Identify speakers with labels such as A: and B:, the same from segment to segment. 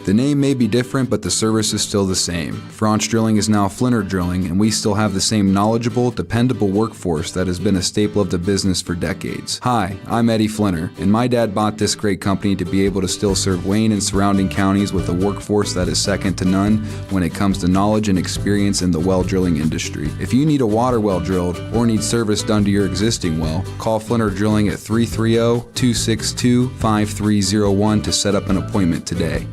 A: The name may be different, but the service is still the same. Franch Drilling is now Flinner Drilling, and we still have the same knowledgeable, dependable workforce that has been a staple of the business for decades. Hi, I'm Eddie Flinner, and my dad bought this great company to be able to still serve Wayne and surrounding counties with a workforce that is second to none when it comes to knowledge and experience in the well drilling industry. If you need a water well drilled or need service done to your existing well, call Flinner Drilling at 330-262-5301 to set up an appointment today.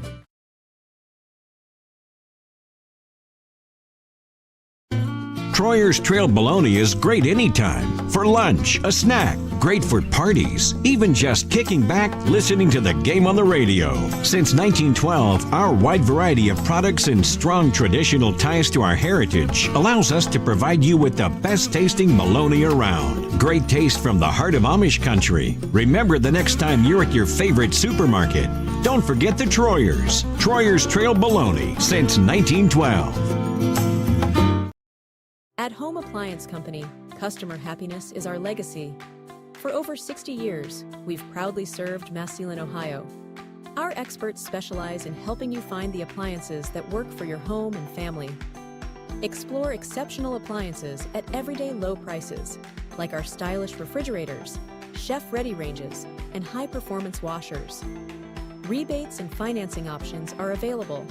B: Troyer's Trail Bologna is great anytime. For lunch, a snack, great for parties, even just kicking back, listening to the game on the radio. Since 1912, our wide variety of products and strong traditional ties to our heritage allows us to provide you with the best tasting bologna around. Great taste from the heart of Amish country. Remember the next time you're at your favorite supermarket, don't forget the Troyers. Troyer's Trail Bologna since 1912.
C: At Home Appliance Company, customer happiness is our legacy. For over 60 years, we've proudly served Massillon, Ohio. Our experts specialize in helping you find the appliances that work for your home and family. Explore exceptional appliances at everyday low prices, like our stylish refrigerators, chef-ready ranges, and high-performance washers. Rebates and financing options are available.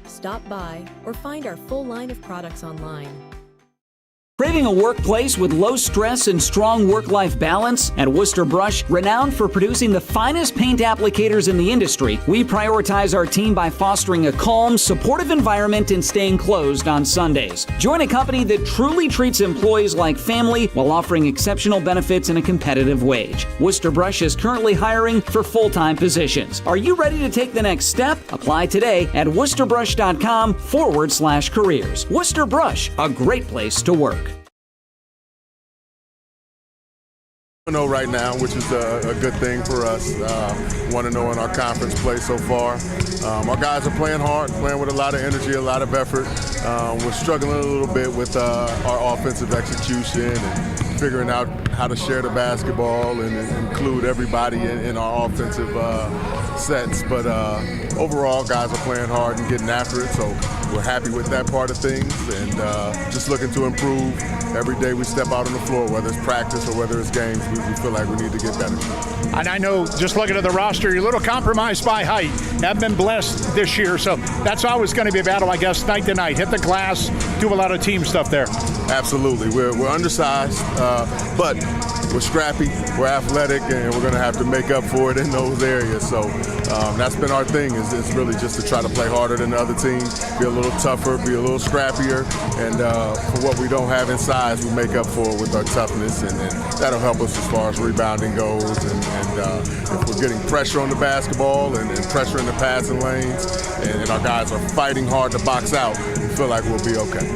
C: Stop by or find our full line of products online.
D: Craving a workplace with low stress and strong work-life balance? At Worcester Brush, renowned for producing the finest paint applicators in the industry, we prioritize our team by fostering a calm, supportive environment and staying closed on Sundays. Join a company that truly treats employees like family while offering exceptional benefits and a competitive wage. Worcester Brush is currently hiring for full-time positions. Are you ready to take the next step? Apply today at worcesterbrush.com/careers. Worcester Brush, a great place to work.
E: 1-0 right now, which is a good thing for us. 1-0 in our conference play so far. Our guys are playing hard, playing with a lot of energy, a lot of effort. We're struggling a little bit with our offensive execution and figuring out how to share the basketball and include everybody in our offensive sets. But overall, guys are playing hard and getting after it, so we're happy with that part of things and just looking to improve every day we step out on the floor, whether it's practice or whether it's games. We feel like we need to get better.
F: And I know, just looking at the roster, you're a little compromised by height. Haven't been blessed this year, so that's always going to be a battle, I guess, night to night. Hit the glass, do a lot of team stuff there.
E: Absolutely. We're undersized, but we're scrappy, we're athletic, and we're going to have to make up for it in those areas. So that's been our thing, is really just to try to play harder than the other team, be a little tougher, be a little scrappier, and for what we don't have in size, we make up for it with our toughness, and that'll help us as far as rebounding goes. And if we're getting pressure on the basketball and pressure in the passing lanes, and our guys are fighting hard to box out, we feel like we'll be okay.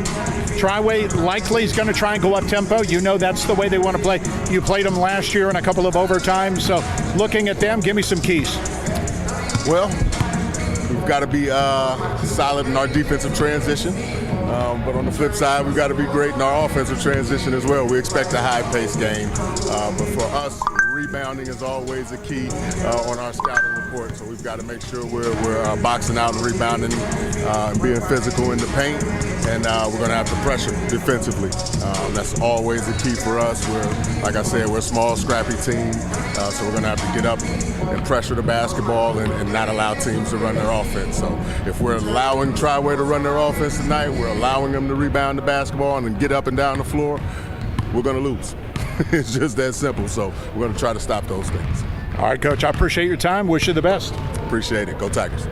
F: Triway likely is going to try and go up tempo. You know that's the way they want to play. You played them last year in a couple of overtimes, so looking at them, give me some keys.
E: Well, we've got to be solid in our defensive transition, but on the flip side, we've got to be great in our offensive transition as well. We expect a high-paced game, but for us, rebounding is always a key on our scouting report, so we've got to make sure we're boxing out and rebounding and being physical in the paint, and we're going to have to pressure defensively. That's always a key for us. Like I said, we're a small, scrappy team, so we're going to have to get up and pressure the basketball and not allow teams to run their offense. So if we're allowing Triway to run their offense tonight, we're allowing them to rebound the basketball and then get up and down the floor, we're going to lose. It's just that simple, so we're going to try to stop those things.
F: All right, Coach, I appreciate your time. Wish you the best.
E: Appreciate it. Go Tigers.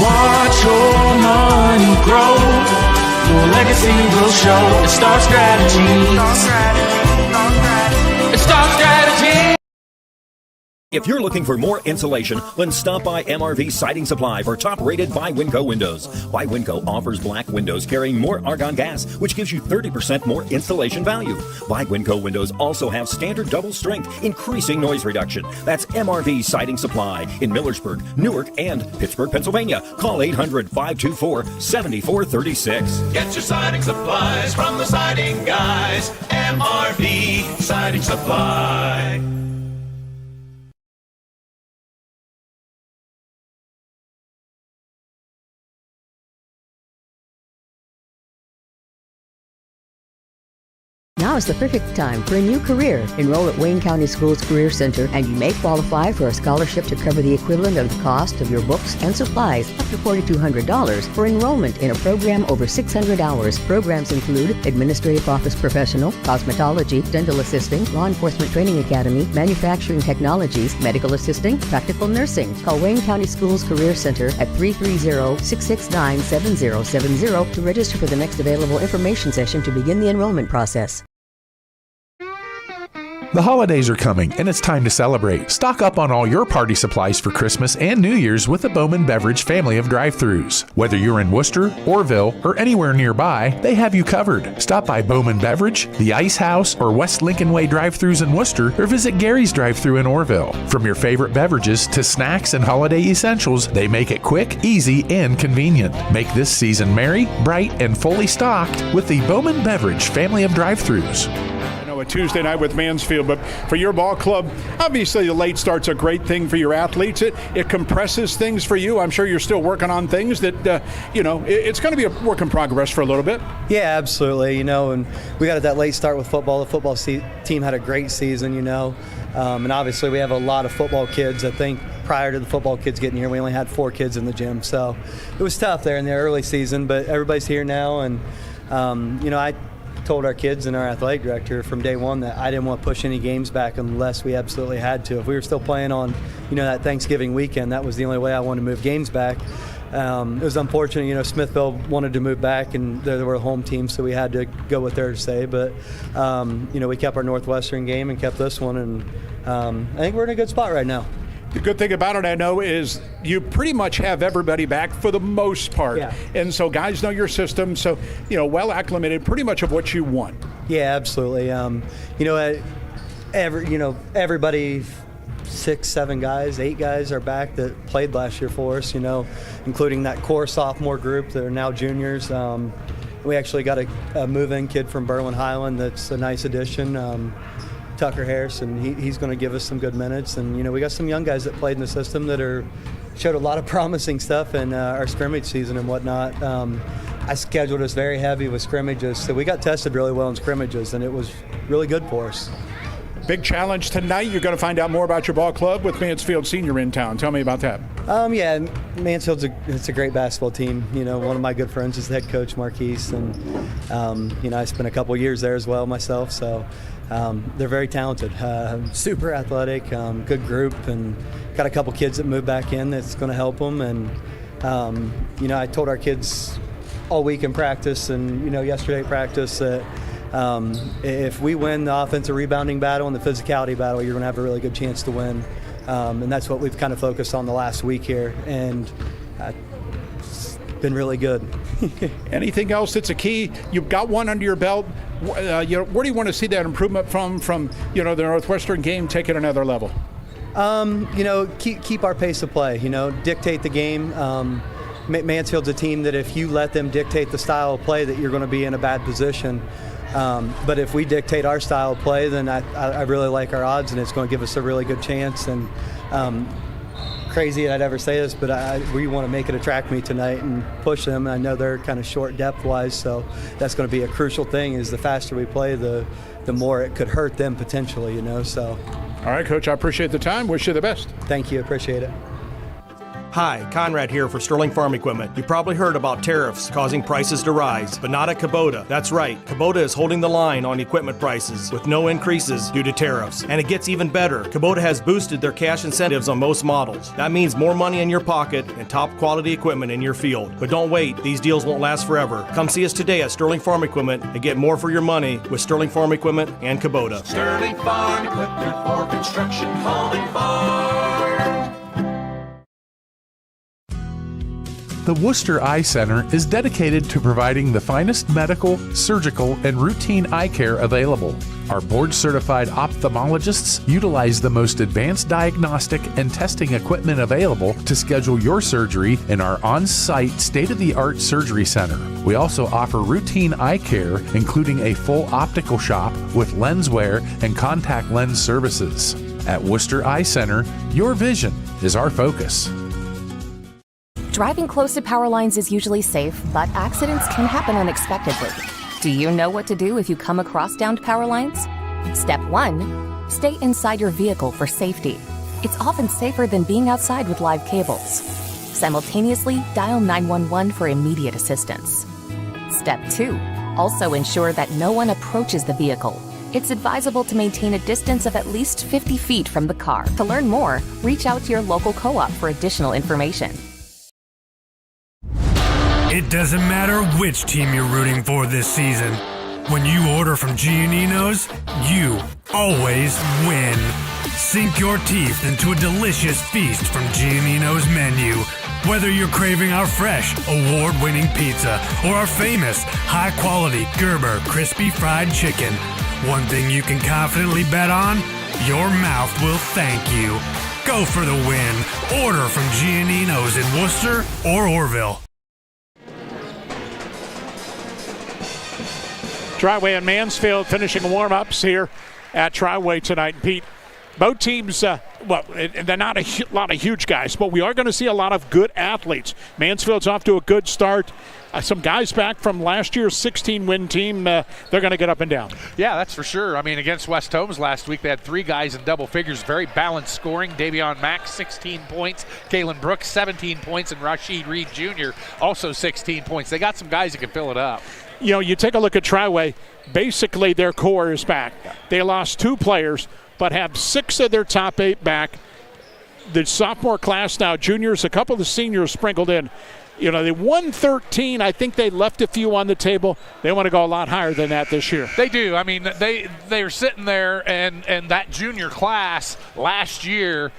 G: Watch your money grow. Your legacy will show. It starts strategy. It starts strategy.
H: If you're looking for more insulation, then stop by MRV Siding Supply for top-rated by Winco windows. By Winco offers black windows carrying more argon gas, which gives you 30% more installation value. By Winco windows also have standard double strength, increasing noise reduction. That's MRV Siding Supply in Millersburg, Newark, and Pittsburgh, Pennsylvania. Call 800-524-7436.
G: Get your siding supplies from the siding guys. MRV Siding Supply.
I: Now is the perfect time for a new career. Enroll at Wayne County Schools Career Center and you may qualify for a scholarship to cover the equivalent of the cost of your books and supplies, up to $4,200 for enrollment in a program over 600 hours. Programs include Administrative Office Professional, Cosmetology, Dental Assisting, Law Enforcement Training Academy, Manufacturing Technologies, Medical Assisting, Practical Nursing. Call Wayne County Schools Career Center at 330-669-7070 to register for the next available information session to begin the enrollment process.
J: The holidays are coming, and it's time to celebrate. Stock up on all your party supplies for Christmas and New Year's with the Bowman Beverage family of drive-thrus. Whether you're in Worcester, Orville, or anywhere nearby, they have you covered. Stop by Bowman Beverage, the Ice House, or West Lincoln Way drive-thrus in Worcester, or visit Gary's drive-thru in Orville. From your favorite beverages to snacks and holiday essentials, they make it quick, easy, and convenient. Make this season merry, bright, and fully stocked with the Bowman Beverage family of drive-thrus.
F: A Tuesday night with Mansfield, but for your ball club, obviously the late start's a great thing for your athletes. It compresses things for you. I'm sure you're still working on things that, it's going to be a work in progress for a little bit.
K: Yeah, absolutely. And we got that late start with football. The football team had a great season, and obviously we have a lot of football kids. I think prior to the football kids getting here, we only had 4 kids in the gym. So it was tough there in the early season, but everybody's here now, and, I told our kids and our athletic director from day one that I didn't want to push any games back unless we absolutely had to. If we were still playing on, that Thanksgiving weekend, that was the only way I wanted to move games back. It was unfortunate, Smithville wanted to move back, and they were a home team, so we had to go with their say. But, we kept our Northwestern game and kept this one, and I think we're in a good spot right now.
F: The good thing about it, I know, is you pretty much have everybody back for the most part.
K: Yeah.
F: And so guys know your system, so, well acclimated, pretty much of what you want.
K: Yeah, absolutely. Everybody, 6, 7 guys, 8 guys are back that played last year for us, including that core sophomore group that are now juniors. We actually got a move-in kid from Berlin Highland that's a nice addition. Tucker Harrison, he's going to give us some good minutes, and we got some young guys that played in the system that showed a lot of promising stuff in our scrimmage season and whatnot. I scheduled us very heavy with scrimmages, so we got tested really well in scrimmages, and it was really good for us.
F: Big challenge tonight. You're going to find out more about your ball club with Mansfield Sr in town. Tell me about that.
K: Mansfield's it's a great basketball team. One of my good friends is the head coach, Marquise, and I spent a couple years there as well myself. So they're very talented, super athletic, good group, and got a couple kids that moved back in that's going to help them. And I told our kids all week in practice and yesterday practice that. If we win the offensive rebounding battle and the physicality battle, you're going to have a really good chance to win. And that's what we've kind of focused on the last week here. And it's been really good.
F: Anything else that's a key? You've got one under your belt. Where do you want to see that improvement from the Northwestern game, take it another level?
K: Keep our pace of play, dictate the game. Mansfield's a team that if you let them dictate the style of play, that you're going to be in a bad position. But if we dictate our style of play, then I really like our odds, and it's going to give us a really good chance. And crazy I'd ever say this, but we want to make it a track meet tonight and push them. I know they're kind of short depth-wise, so that's going to be a crucial thing. Is the faster we play, the more it could hurt them potentially, So.
F: All right, Coach, I appreciate the time. Wish you the best.
K: Thank you. Appreciate it.
L: Hi, Conrad here for Sterling Farm Equipment. You probably heard about tariffs causing prices to rise, but not at Kubota. That's right, Kubota is holding the line on equipment prices with no increases due to tariffs. And it gets even better. Kubota has boosted their cash incentives on most models. That means more money in your pocket and top quality equipment in your field. But don't wait, these deals won't last forever. Come see us today at Sterling Farm Equipment and get more for your money with Sterling Farm Equipment and Kubota.
G: Sterling Farm Equipment for construction, home and farm.
J: The Worcester Eye Center is dedicated to providing the finest medical, surgical, and routine eye care available. Our board-certified ophthalmologists utilize the most advanced diagnostic and testing equipment available to schedule your surgery in our on-site state-of-the-art surgery center. We also offer routine eye care, including a full optical shop with lens wear and contact lens services. At Worcester Eye Center, your vision is our focus.
M: Driving close to power lines is usually safe, but accidents can happen unexpectedly. Do you know what to do if you come across downed power lines? Step 1. Stay inside your vehicle for safety. It's often safer than being outside with live cables. Simultaneously, dial 911 for immediate assistance. Step 2. Also ensure that no one approaches the vehicle. It's advisable to maintain a distance of at least 50 feet from the car. To learn more, reach out to your local co-op for additional information.
N: It doesn't matter which team you're rooting for this season. When you order from Giannino's, you always win. Sink your teeth into a delicious feast from Giannino's menu. Whether you're craving our fresh, award-winning pizza or our famous, high-quality Gerber crispy fried chicken, one thing you can confidently bet on, your mouth will thank you. Go for the win. Order from Giannino's in Worcester or Orville.
F: Triway and Mansfield finishing warm-ups here at Triway tonight. Pete, both teams, they're not a lot of huge guys, but we are going to see a lot of good athletes. Mansfield's off to a good start. Some guys back from last year's 16-win team, they're going to get up and down.
O: Yeah, that's for sure. I mean, against West Holmes last week, they had 3 guys in double figures, very balanced scoring. Davion Mack, 16 points. Kalen Brooks, 17 points. And Rashid Reed Jr., also 16 points. They got some guys that can fill it up.
F: You know, you take a look at Triway, basically their core is back. They lost 2 players, but have 6 of their top 8 back. The sophomore class now, juniors, a couple of the seniors sprinkled in. You know, they won 13. I think they left a few on the table. They want to go a lot higher than that this year.
O: They do. I mean, they are sitting there, and that junior class last year,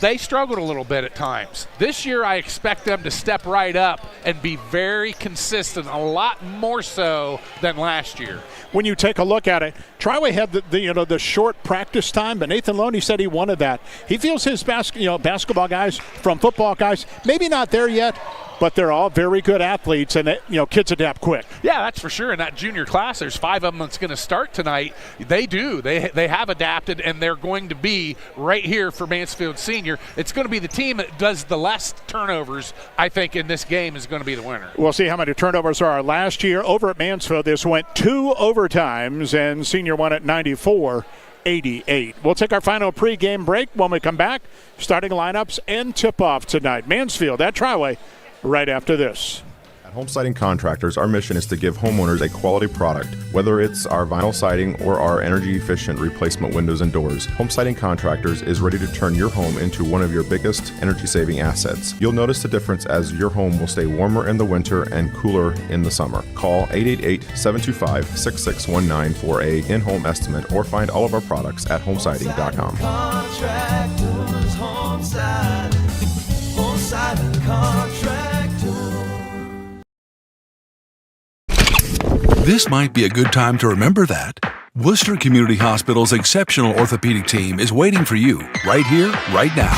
O: they struggled a little bit at times. This year, I expect them to step right up and be very consistent, a lot more so than last year.
F: When you take a look at it, Triway had the short practice time, but Nathan Loney said he wanted that. He feels his basketball guys from football guys, maybe not there yet, but they're all very good athletes, and kids adapt quick.
O: Yeah, that's for sure. In that junior class, there's 5 of them that's going to start tonight. They do. They have adapted, and they're going to be right here for Mansfield Senior. It's going to be the team that does the less turnovers, I think, in this game is going to be the winner.
F: We'll see how many turnovers are. Last year over at Mansfield, this went 2 overtimes, and Senior won at 94-88. We'll take our final pregame break. When we come back, starting lineups and tip-off tonight. Mansfield at Triway right after this.
P: At Home Siding Contractors, our mission is to give homeowners a quality product. Whether it's our vinyl siding or our energy-efficient replacement windows and doors, Home Siding Contractors is ready to turn your home into one of your biggest energy-saving assets. You'll notice the difference as your home will stay warmer in the winter and cooler in the summer. Call 888-725-6619 for a in-home estimate or find all of our products at homesiding.com.
G: Contractors, Home Siding Contractors.
Q: This might be a good time to remember that. Worcester Community Hospital's exceptional orthopedic team is waiting for you right here, right now.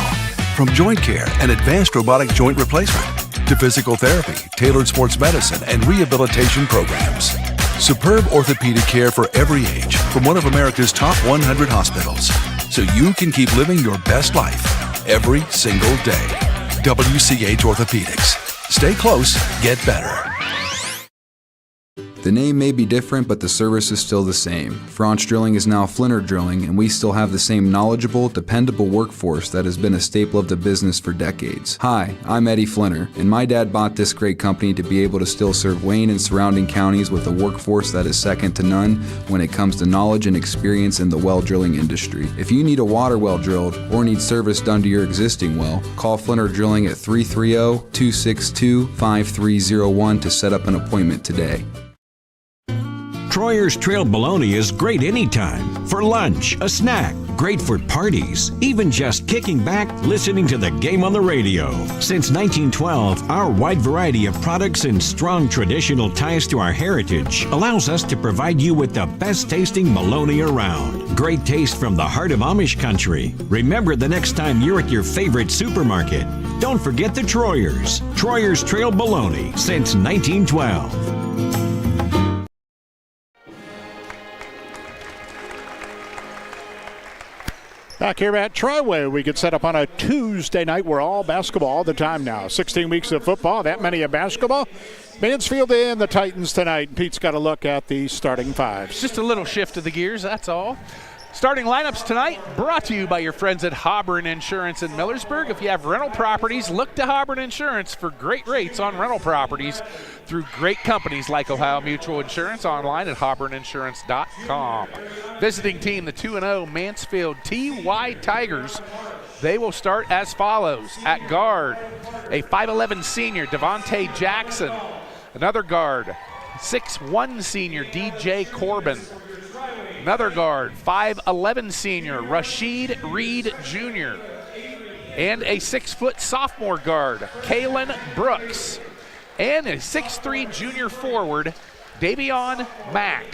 Q: From joint care and advanced robotic joint replacement to physical therapy, tailored sports medicine, and rehabilitation programs. Superb orthopedic care for every age from one of America's top 100 hospitals. So you can keep living your best life every single day. WCH Orthopedics. Stay close, get better.
A: The name may be different, but the service is still the same. Franch Drilling is now Flinner Drilling, and we still have the same knowledgeable, dependable workforce that has been a staple of the business for decades. Hi, I'm Eddie Flinner, and my dad bought this great company to be able to still serve Wayne and surrounding counties with a workforce that is second to none when it comes to knowledge and experience in the well drilling industry. If you need a water well drilled or need service done to your existing well, call Flinner Drilling at 330-262-5301 to set up an appointment today.
B: Troyer's Trail Bologna is great anytime. For lunch, a snack, great for parties, even just kicking back, listening to the game on the radio. Since 1912, our wide variety of products and strong traditional ties to our heritage allows us to provide you with the best tasting bologna around. Great taste from the heart of Amish country. Remember the next time you're at your favorite supermarket, don't forget the Troyers. Troyers Trail Bologna since 1912.
F: Back here at Triway, we get set up on a Tuesday night. We're all basketball all the time now. 16 weeks of football, that many of basketball. Mansfield and the Titans tonight. Pete's got a look at the starting fives.
O: Just a little shift of the gears, that's all. Starting lineups tonight, brought to you by your friends at Hobburn Insurance in Millersburg. If you have rental properties, look to Hobburn Insurance for great rates on rental properties through great companies like Ohio Mutual Insurance, online at hobburninsurance.com. Visiting team, the 2-0 Mansfield Tigers. They will start as follows. At guard, a 5'11 senior, Devontae Jackson. Another guard, 6'1 senior, DJ Corbin. Another guard, 5'11 senior, Rashid Reed Jr. And a 6-foot sophomore guard, Kalen Brooks. And a 6'3 junior forward, Davion Mack.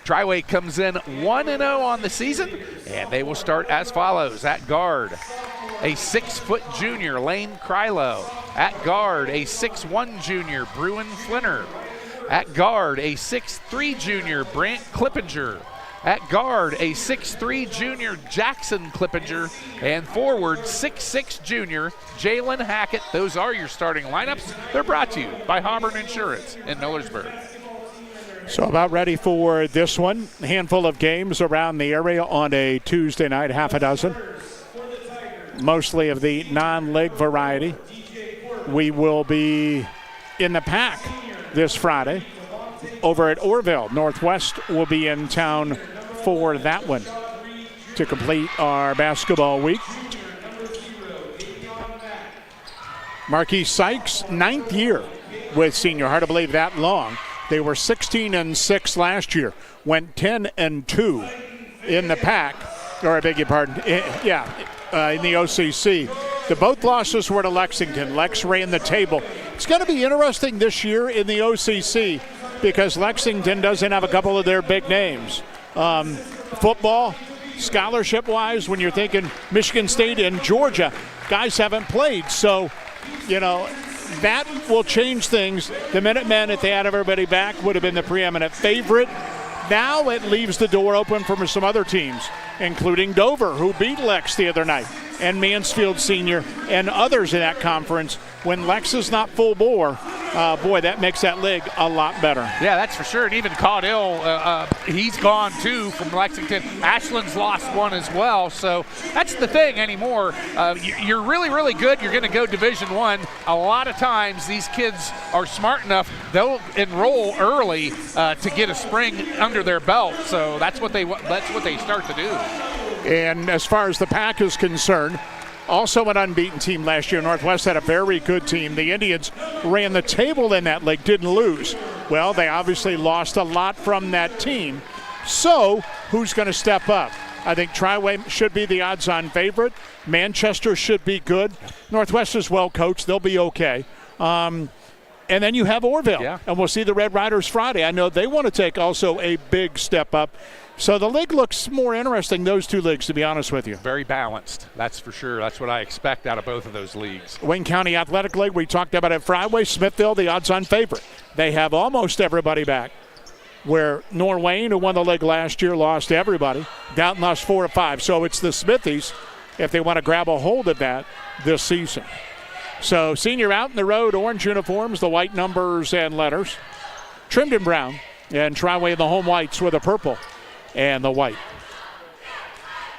O: Triway comes in 1-0 on the season, and they will start as follows. At guard, a 6-foot junior, Lane Krylo. At guard, a 6'1 junior, Bruin Flinner. At guard, a 6'3 junior, Brant Clippinger. At guard, a 6'3 junior, Jackson Clippinger. And forward, 6'6 junior, Jalen Hackett. Those are your starting lineups. They're brought to you by Hobburn Insurance in Millersburg.
F: So about ready for this one. A handful of games around the area on a Tuesday night, half a dozen. Mostly of the non-league variety. We will be in the pack this Friday over at Orville. Northwest will be in town for that one to complete our basketball week. Marquis Sykes, 9th year with Senior. Hard to believe that long. They were 16-6 last year. Went 10-2 in the pack, or I beg your pardon, in the OCC. The both losses were to Lexington. Lex ran the table. It's going to be interesting this year in the OCC because Lexington doesn't have a couple of their big names. Football, scholarship-wise, when you're thinking Michigan State and Georgia, guys haven't played. So, that will change things. The Minutemen, if they had everybody back, would have been the preeminent favorite. Now it leaves the door open for some other teams, including Dover, who beat Lex the other night, and Mansfield Sr. and others in that conference. When Lex is not full bore, that makes that league a lot better.
O: Yeah, that's for sure. And even Caudill, he's gone too from Lexington. Ashland's lost one as well. So that's the thing anymore. You're really, really good. You're going to go Division I. A lot of times these kids are smart enough, they'll enroll early to get a spring under their belt. So that's what they start to do.
F: And as far as the pack is concerned, also an unbeaten team last year. Northwest had a very good team. The Indians ran the table in that league, didn't lose. Well, they obviously lost a lot from that team. So who's going to step up? I think Triway should be the odds-on favorite. Manchester should be good. Northwest is well coached. They'll be okay. And then you have Orville. And we'll see the Red Riders Friday. I know they want to take also a big step up. So the league looks more interesting, those two leagues, to be honest with you.
O: Very balanced, that's for sure. That's what I expect out of both of those leagues.
F: Wayne County Athletic League, we talked about it Friday. Smithville, the odds-on favorite. They have almost everybody back. Where Norwayne, who won the league last year, lost everybody. Downton lost 4 of 5. So it's the Smithies, if they want to grab a hold of that this season. So Senior out in the road, orange uniforms, the white numbers and letters. Trimmed in brown. And Triway in the home whites with a purple and the white.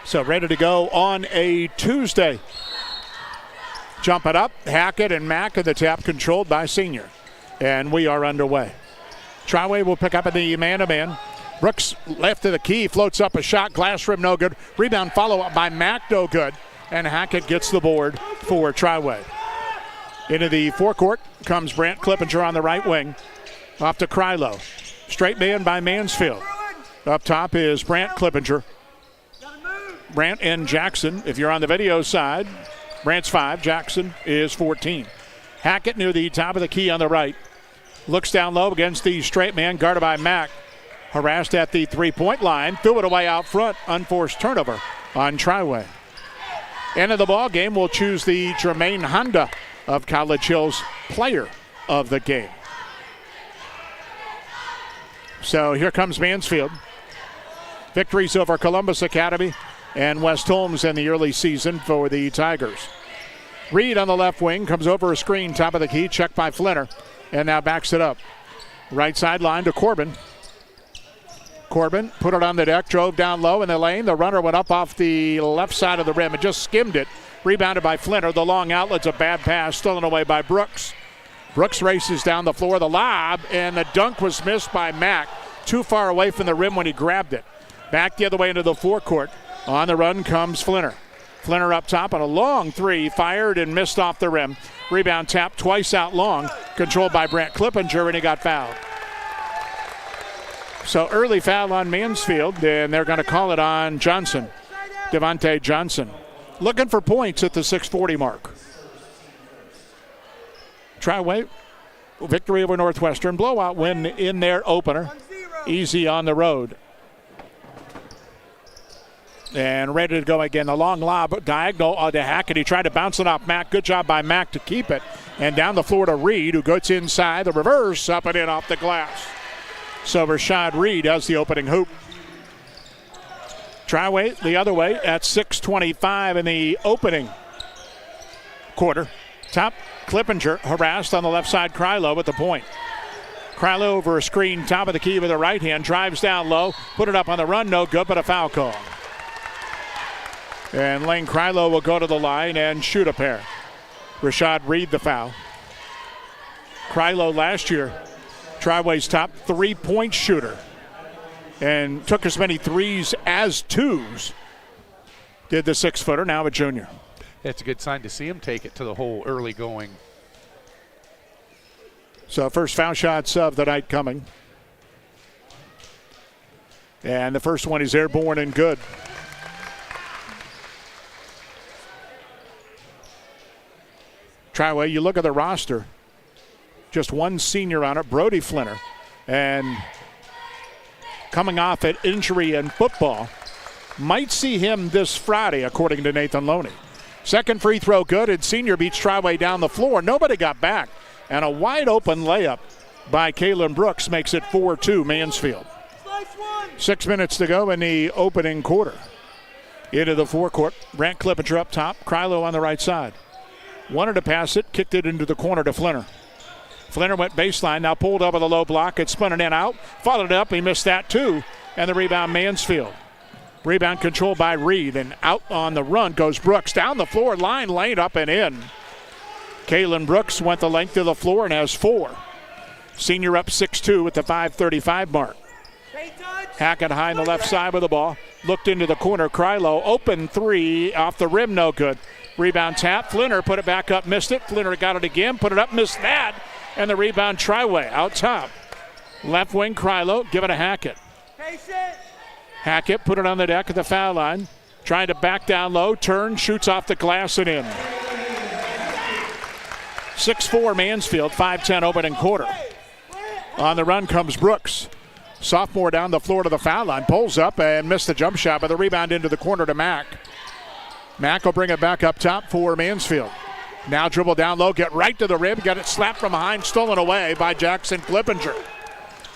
F: So ready to go on a Tuesday. Jump it up. Hackett and Mack at the tap, controlled by Senior. And we are underway. Triway will pick up in the man-to-man. Brooks left of the key, floats up a shot. Glass rim, no good. Rebound follow-up by Mack, no good. And Hackett gets the board for Triway. Into the forecourt comes Brant Clippinger on the right wing. Off to Krylo. Straight man by Mansfield. Up top is Brant Clippinger. Brant and Jackson. If you're on the video side, Brant's 5, Jackson is 14. Hackett near the top of the key on the right. Looks down low against the straight man, guarded by Mack. Harassed at the three-point line. Threw it away out front. Unforced turnover on Triway. End of the ball game, we'll choose the Jermaine Honda of College Hill's player of the game. So here comes Mansfield. Victories over Columbus Academy and West Holmes in the early season for the Tigers. Reed on the left wing comes over a screen, top of the key, checked by Flinner, and now backs it up. Right sideline to Corbin. Corbin put it on the deck, drove down low in the lane. The runner went up off the left side of the rim and just skimmed it. Rebounded by Flinner. The long outlet's a bad pass, stolen away by Brooks. Brooks races down the floor, the lob, and the dunk was missed by Mack. Too far away from the rim when he grabbed it. Back the other way into the forecourt. On the run comes Flinner. Flinner up top on a long three, fired and missed off the rim. Rebound tapped twice out long, controlled by Brant Clippinger, and he got fouled. So early foul on Mansfield, and they're going to call it on Johnson, Devontae Johnson. Looking for points at the 6:40 mark. Triway, victory over Northwestern. Blowout win in their opener. Easy on the road. And ready to go again. The long lob, diagonal to Hackett. He tried to bounce it off Mack. Good job by Mack to keep it. And down the floor to Reed, who gets inside. The reverse, up and in off the glass. So Rashad Reed has the opening hoop. Triway the other way at 6:25 in the opening quarter. Top Clippinger harassed on the left side. Krylo with the point. Krylo over a screen, top of the key with the right hand. Drives down low, put it up on the run. No good, but a foul call. And Lane Krylo will go to the line and shoot a pair. Rashad Reed the foul. Krylo last year, Triway's top three-point shooter, and took as many threes as twos. Did the 6-footer, now a junior.
O: It's a good sign to see him take it to the hole early going.
F: So first foul shots of the night coming. And the first one is airborne and good. Triway, you look at the roster. Just one senior on it, Brody Flinner. And coming off an injury in football. Might see him this Friday, according to Nathan Loney. Second free throw good, and senior beats Triway down the floor. Nobody got back. And a wide open layup by Kalen Brooks makes it 4-2 Mansfield. 6 minutes to go in the opening quarter. Into the forecourt. Brant Clippinger up top. Krylo on the right side. Wanted to pass it, kicked it into the corner to Flinner. Flinner went baseline, now pulled over the low block. It's spun it in out. Followed it up, he missed that too. And the rebound Mansfield. Rebound controlled by Reed, and out on the run goes Brooks. Down the floor, line laid up and in. Kalen Brooks went the length of the floor and has 4. Senior up 6-2 at the 5:35 mark. Hackett high on the left side with the ball. Looked into the corner. Krylo, open three, off the rim, no good. Rebound tap. Flinner put it back up, missed it. Flinner got it again, put it up, missed that. And the rebound Triway out top. Left wing Krylo, give it to Hackett. Hackett put it on the deck at the foul line. Trying to back down low, turn, shoots off the glass and in. 6-4 Mansfield, 5:10 opening quarter. On the run comes Brooks. Sophomore down the floor to the foul line. Pulls up and missed the jump shot, but the rebound into the corner to Mack. Mack will bring it back up top for Mansfield. Now dribble down low, get right to the rim, got it slapped from behind, stolen away by Jackson Clippinger.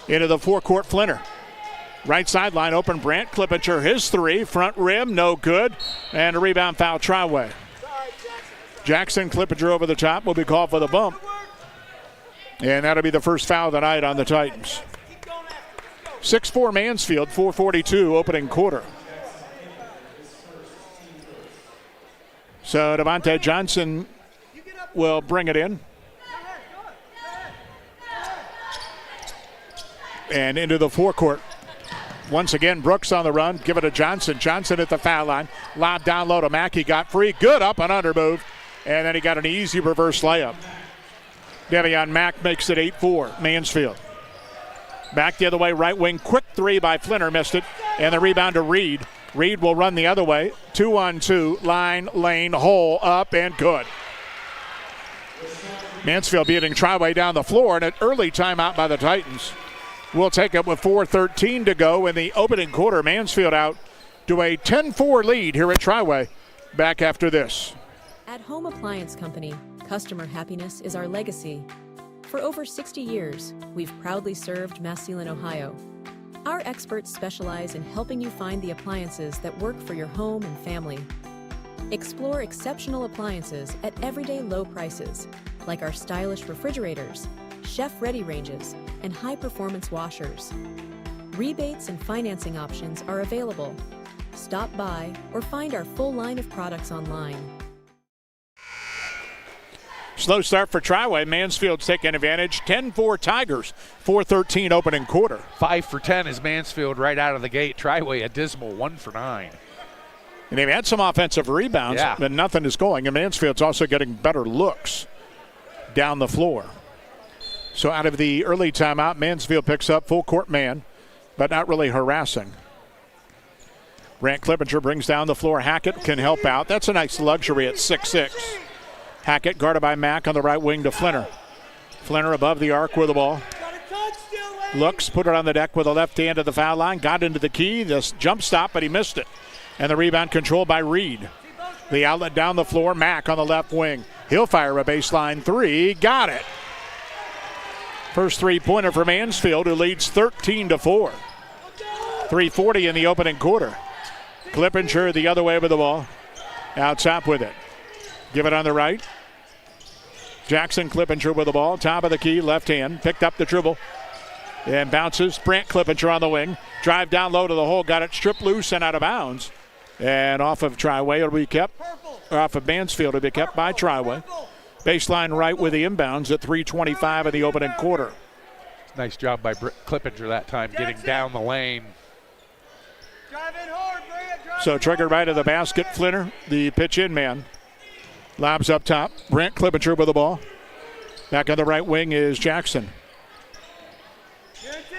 F: Into the forecourt, Flinner. Right sideline open, Brant Clippinger, his three, front rim, no good. And a rebound foul, Triway. Jackson Clippinger over the top will be called for the bump. And that'll be the first foul of the night on the Titans. 6-4 Mansfield, 4:42 opening quarter. So Devontae Johnson will bring it in. And into the forecourt. Once again, Brooks on the run. Give it to Johnson. Johnson at the foul line. Lob down low to Mackey. Got free. Good up and under move. And then he got an easy reverse layup. Devion Mack makes it 8-4 Mansfield. Back the other way, right wing. Quick three by Flinner. Missed it. And the rebound to Reed. Reed will run the other way. 2-on-2, line, lane, hole, up, and good. Mansfield beating Triway down the floor, and an early timeout by the Titans. We'll take it with 4:13 to go in the opening quarter. Mansfield out to a 10-4 lead here at Triway. Back after this.
C: At Home Appliance Company, customer happiness is our legacy. For over 60 years, we've proudly served Massillon, Ohio. Our experts specialize in helping you find the appliances that work for your home and family. Explore exceptional appliances at everyday low prices, like our stylish refrigerators, chef-ready ranges, and high-performance washers. Rebates and financing options are available. Stop by or find our full line of products online.
F: Slow start for Triway. Mansfield's taking advantage. 10-4 Tigers. 4:13 opening quarter.
O: 5 for 10 is Mansfield right out of the gate. Triway a dismal 1 for 9.
F: And they've had some offensive rebounds, but nothing is going. And Mansfield's also getting better looks down the floor. So out of the early timeout, Mansfield picks up full court man, but not really harassing. Brant Clippinger brings down the floor. Hackett can help out. That's a nice luxury at 6'6". Hackett guarded by Mack on the right wing to Flinner. Flinner above the arc with the ball. Looks, put it on the deck with the left hand of the foul line. Got into the key. This jump stop, but he missed it. And the rebound controlled by Reed. The outlet down the floor. Mack on the left wing. He'll fire a baseline three. Got it. First three-pointer for Mansfield, who leads 13-4. 3:40 in the opening quarter. Clippinger the other way with the ball. Out top with it. Give it on the right. Jackson Clippinger with the ball. Top of the key, left hand. Picked up the dribble. And bounces. Brant Clippinger on the wing. Drive down low to the hole. Got it stripped loose and out of bounds. And off of Triway, it'll be kept. Off of Mansfield, it'll be kept by Triway. Baseline right with the inbounds at 3:25 in the opening quarter.
O: Nice job by Clippinger that time, getting down the lane.
F: So trigger right of the basket. Flinner, the pitch-in man. Lobs up top. Brant Clippinger with the ball. Back on the right wing is Jackson.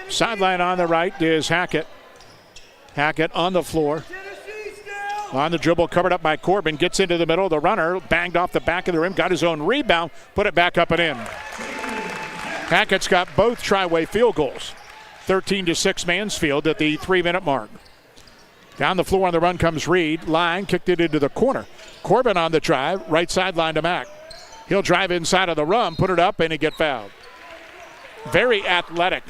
F: Sideline on the right is Hackett. Hackett on the floor. On the dribble, covered up by Corbin. Gets into the middle. The runner banged off the back of the rim. Got his own rebound. Put it back up and in. Hackett's got both Triway field goals. 13-6 Mansfield at the 3-minute mark. Down the floor on the run comes Reed. Line, kicked it into the corner. Corbin on the drive. Right sideline to Mack. He'll drive inside of the run, put it up, and he get fouled. Very athletic.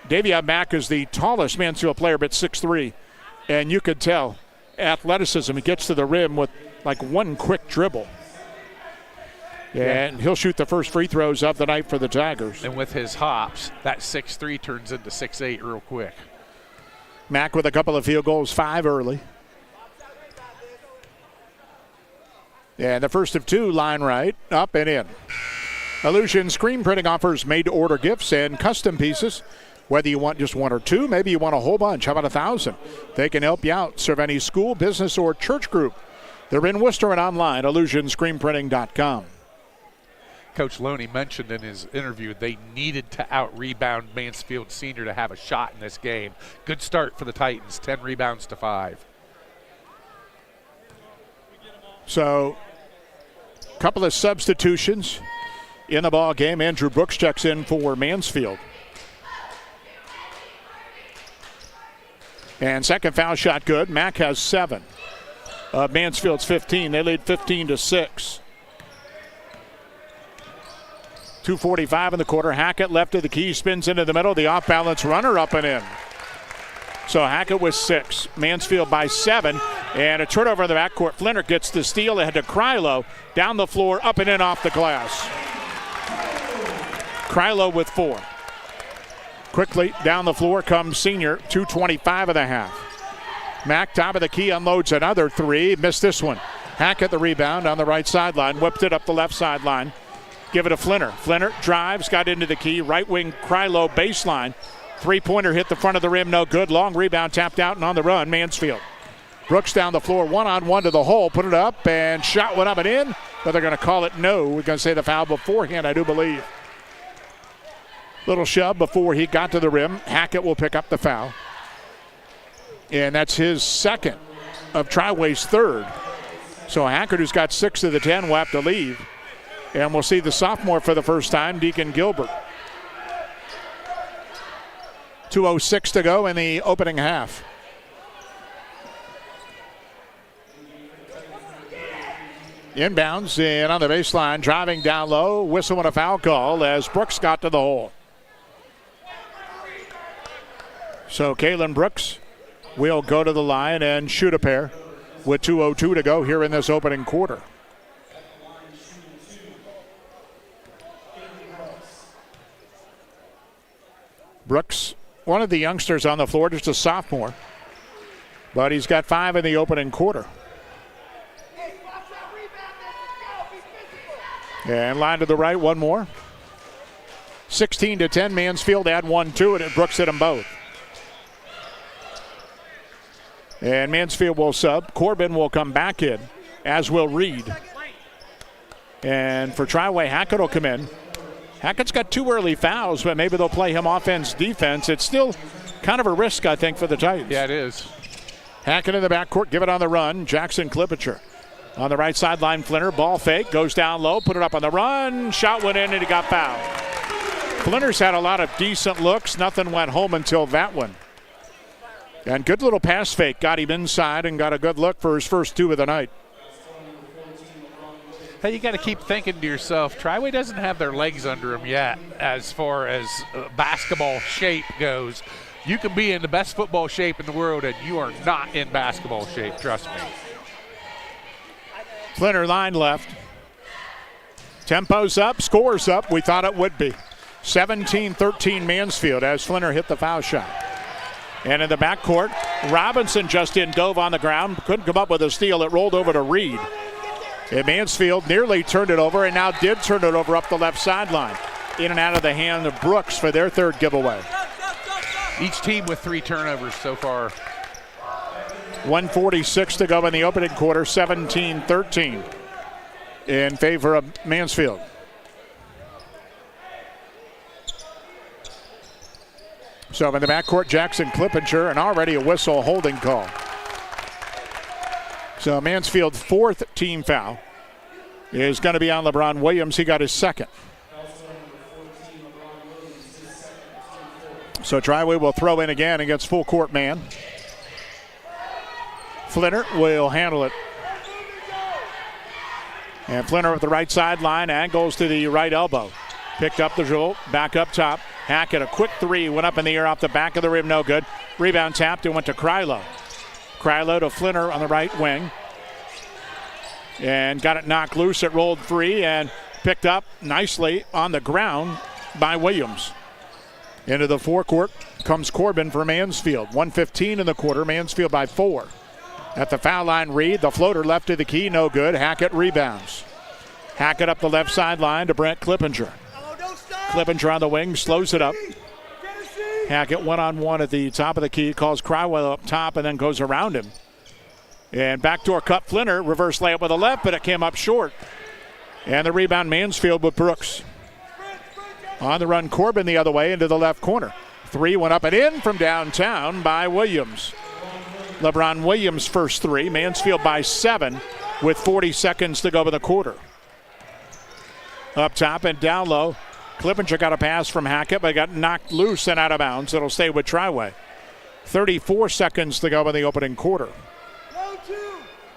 F: Davion Mack is the tallest Mansfield player, but 6'3". And you could tell athleticism. He gets to the rim with like one quick dribble. And he'll shoot the first free throws of the night for the Tigers.
O: And with his hops, that 6'3" turns into 6'8" real quick.
F: Mack with a couple of field goals, 5 early. And the first of 2, line right, up and in. Illusion Screen Printing offers made-to-order gifts and custom pieces. Whether you want just 1 or 2, maybe you want a whole bunch. How about 1,000? They can help you out. Serve any school, business, or church group. They're in Worcester and online, illusionscreenprinting.com.
O: Coach Loney mentioned in his interview they needed to out-rebound Mansfield Sr. to have a shot in this game. Good start for the Titans, 10 rebounds to 5.
F: So, a couple of substitutions in the ball game. Andrew Brooks checks in for Mansfield. And second foul shot good. Mack has 7. Mansfield's 15. They lead 15-6. 2:45 in the quarter. Hackett left of the key, spins into the middle. The off-balance runner up and in. So Hackett with 6. Mansfield by 7. And a turnover in the backcourt. Flinner gets the steal ahead to Krylo. Down the floor, up and in off the glass. Krylo with 4. Quickly down the floor comes Senior. 2:25 of the half. Mack, top of the key, unloads another 3. Missed this one. Hackett the rebound on the right sideline. Whipped it up the left sideline. Give it to Flinner. Flinner drives, got into the key. Right wing, Krylo baseline. 3-pointer hit the front of the rim, no good. Long rebound tapped out and on the run, Mansfield. Brooks down the floor, one-on-one to the hole. Put it up and shot went up and in. But they're going to call it no. We're going to say the foul beforehand, I do believe. Little shove before he got to the rim. Hackett will pick up the foul. And that's his second. of Triway's third. So Hackett, who's got 6 of the 10, will have to leave. And we'll see the sophomore for the first time, Deacon Gilbert. 2:06 to go in the opening half. Inbounds and on the baseline, driving down low, whistle and a foul call as Brooks got to the hole. So Kalen Brooks will go to the line and shoot a pair with 2:02 to go here in this opening quarter. Brooks, one of the youngsters on the floor, just a sophomore, but he's got 5 in the opening quarter. And line to the right, one more. 16-10, Mansfield add 1 to it, and Brooks hit them both. And Mansfield will sub. Corbin will come back in, as will Reed. And for Triway, Hackett will come in. Hackett's got 2 early fouls, but maybe they'll play him offense, defense. It's still kind of a risk, I think, for the Titans.
O: Yeah, it is.
F: Hackett in the backcourt, give it on the run. Jackson Klippicher. On the right sideline, Flinter, ball fake, goes down low, put it up on the run. Shot went in and he got fouled. Flinter's had a lot of decent looks. Nothing went home until that one. And good little pass fake. Got him inside and got a good look for his first 2 of the night.
O: Hey, you got to keep thinking to yourself, Triway doesn't have their legs under them yet as far as basketball shape goes. You can be in the best football shape in the world and you are not in basketball shape, trust me.
F: Flinter line left. Tempo's up, scores up. We thought it would be. 17-13 Mansfield as Flinter hit the foul shot. And in the backcourt, Robinson just dove on the ground. Couldn't come up with a steal. It rolled over to Reed. And Mansfield nearly turned it over and now did turn it over up the left sideline. In and out of the hand of Brooks for their 3rd giveaway.
O: Each team with 3 turnovers so far.
F: 1:46 to go in the opening quarter, 17-13 in favor of Mansfield. So in the backcourt, Jackson Klippinger, and already a whistle holding call. So Mansfield's 4th team foul is going to be on LeBron Williams. He got his 2nd. So Triway will throw in again against full court man. Flinter will handle it. And Flinter with the right sideline, angles to the right elbow. Picked up the dribble, back up top. Hackett, a quick 3, went up in the air off the back of the rim, no good. Rebound tapped and went to Krylo. Krylo to Flinter on the right wing. And got it knocked loose. It rolled free and picked up nicely on the ground by Williams. Into the forecourt comes Corbin for Mansfield. 1:15 in the quarter, Mansfield by 4. At the foul line, Reed, the floater left to the key, no good. Hackett rebounds. Hackett up the left sideline to Brent Klippinger. Klippinger on the wing, slows it up. Hackett one-on-one at the top of the key, calls Crywell up top and then goes around him. And backdoor cut Flinter, reverse layup with the left, but it came up short. And the rebound Mansfield with Brooks. On the run, Corbin the other way into the left corner. 3 went up and in from downtown by Williams. LeBron Williams' first 3. Mansfield by 7 with 40 seconds to go in the quarter. Up top and down low. Klippinger got a pass from Hackett, but got knocked loose and out of bounds. It'll stay with Triway. 34 seconds to go in the opening quarter.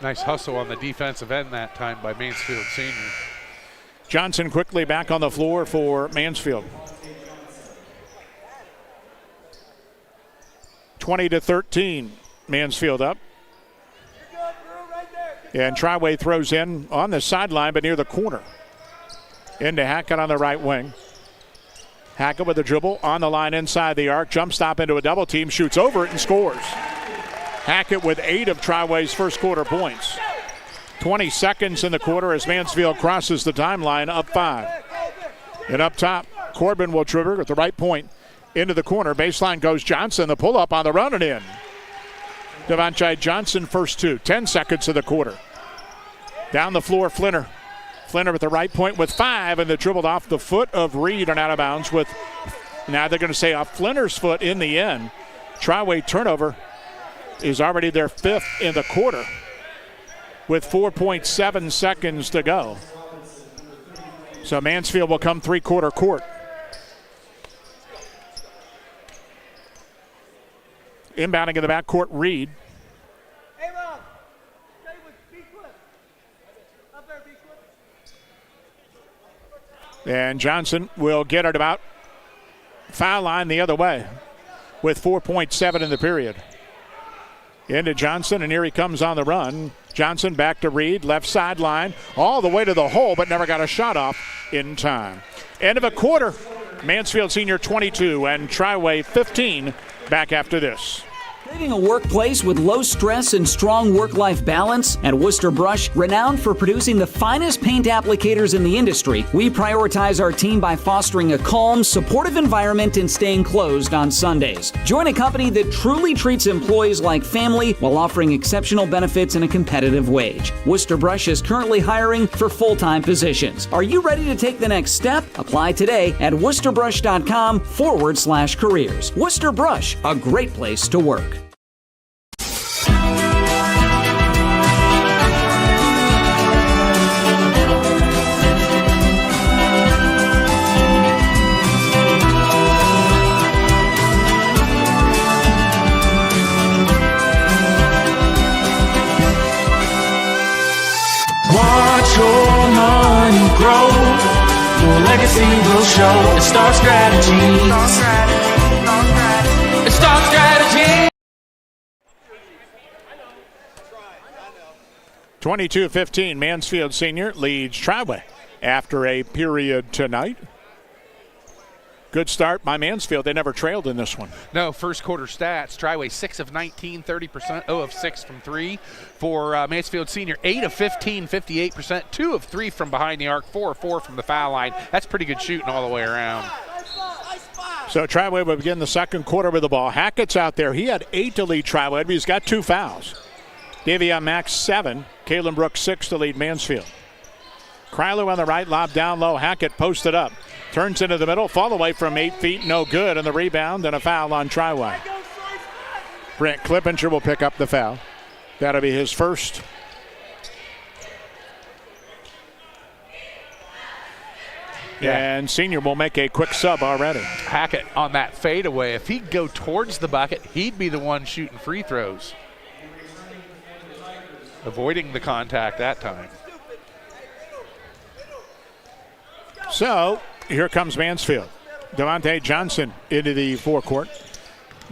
O: Nice hustle on the defensive end that time by Mansfield Sr.
F: Johnson quickly back on the floor for Mansfield. 20-13, Mansfield up. And Triway throws in on the sideline, but near the corner. Into Hackett on the right wing. Hackett with the dribble on the line inside the arc. Jump stop into a double team, shoots over it and scores. Hackett with 8 of Triway's first quarter points. 20 seconds in the quarter as Mansfield crosses the timeline, up 5. And up top, Corbin will trigger at the right point into the corner. Baseline goes Johnson, the pull-up on the run and in. Devontae Johnson, first 2. 10 seconds of the quarter. Down the floor, Flinter. Flinter at the right point with 5, and they dribbled off the foot of Reed and out of bounds with, now they're going to say off Flinter's foot in the end. Triway turnover is already their 5th in the quarter with 4.7 seconds to go. So Mansfield will come three-quarter court. Inbounding in the backcourt, Reed. And Johnson will get it about foul line the other way with 4.7 in the period. Into Johnson, and here he comes on the run. Johnson back to Reed, left sideline, all the way to the hole, but never got a shot off in time. End of a quarter. Mansfield Sr 22 and Triway 15 back after this.
D: Creating a workplace with low stress and strong work-life balance? At Worcester Brush, renowned for producing the finest paint applicators in the industry, we prioritize our team by fostering a calm, supportive environment and staying closed on Sundays. Join a company that truly treats employees like family while offering exceptional benefits and a competitive wage. Worcester Brush is currently hiring for full-time positions. Are you ready to take the next step? Apply today at worcesterbrush.com/careers. Worcester Brush, a great place to work.
R: Watch your money grow. Your legacy will show. It starts strategy. It starts strategy.
F: 22-15, Mansfield Sr. leads Triway after a period tonight. Good start by Mansfield. They never trailed in this one.
O: No, first quarter stats. Triway 6 of 19, 30%, 0 of 6 from 3. For Mansfield Sr, 8 of 15, 58%, 2 of 3 from behind the arc, 4 of 4 from the foul line. That's pretty good shooting all the way around.
F: So Triway will begin the second quarter with the ball. Hackett's out there. He had 8 to lead Triway, but he's got 2 fouls. Davion Max 7, Kalen Brooks 6 to lead Mansfield. Kryler on the right, lob down low. Hackett posted up. Turns into the middle, fall away from 8 feet, no good, and the rebound and a foul on Triway. Brent Clippinger will pick up the foul. That'll be his first. Yeah. And Senior will make a quick sub already.
O: Hackett on that fadeaway. If he'd go towards the bucket, he'd be the one shooting free throws. Avoiding the contact that time.
F: So, here comes Mansfield. Devontae Johnson into the forecourt.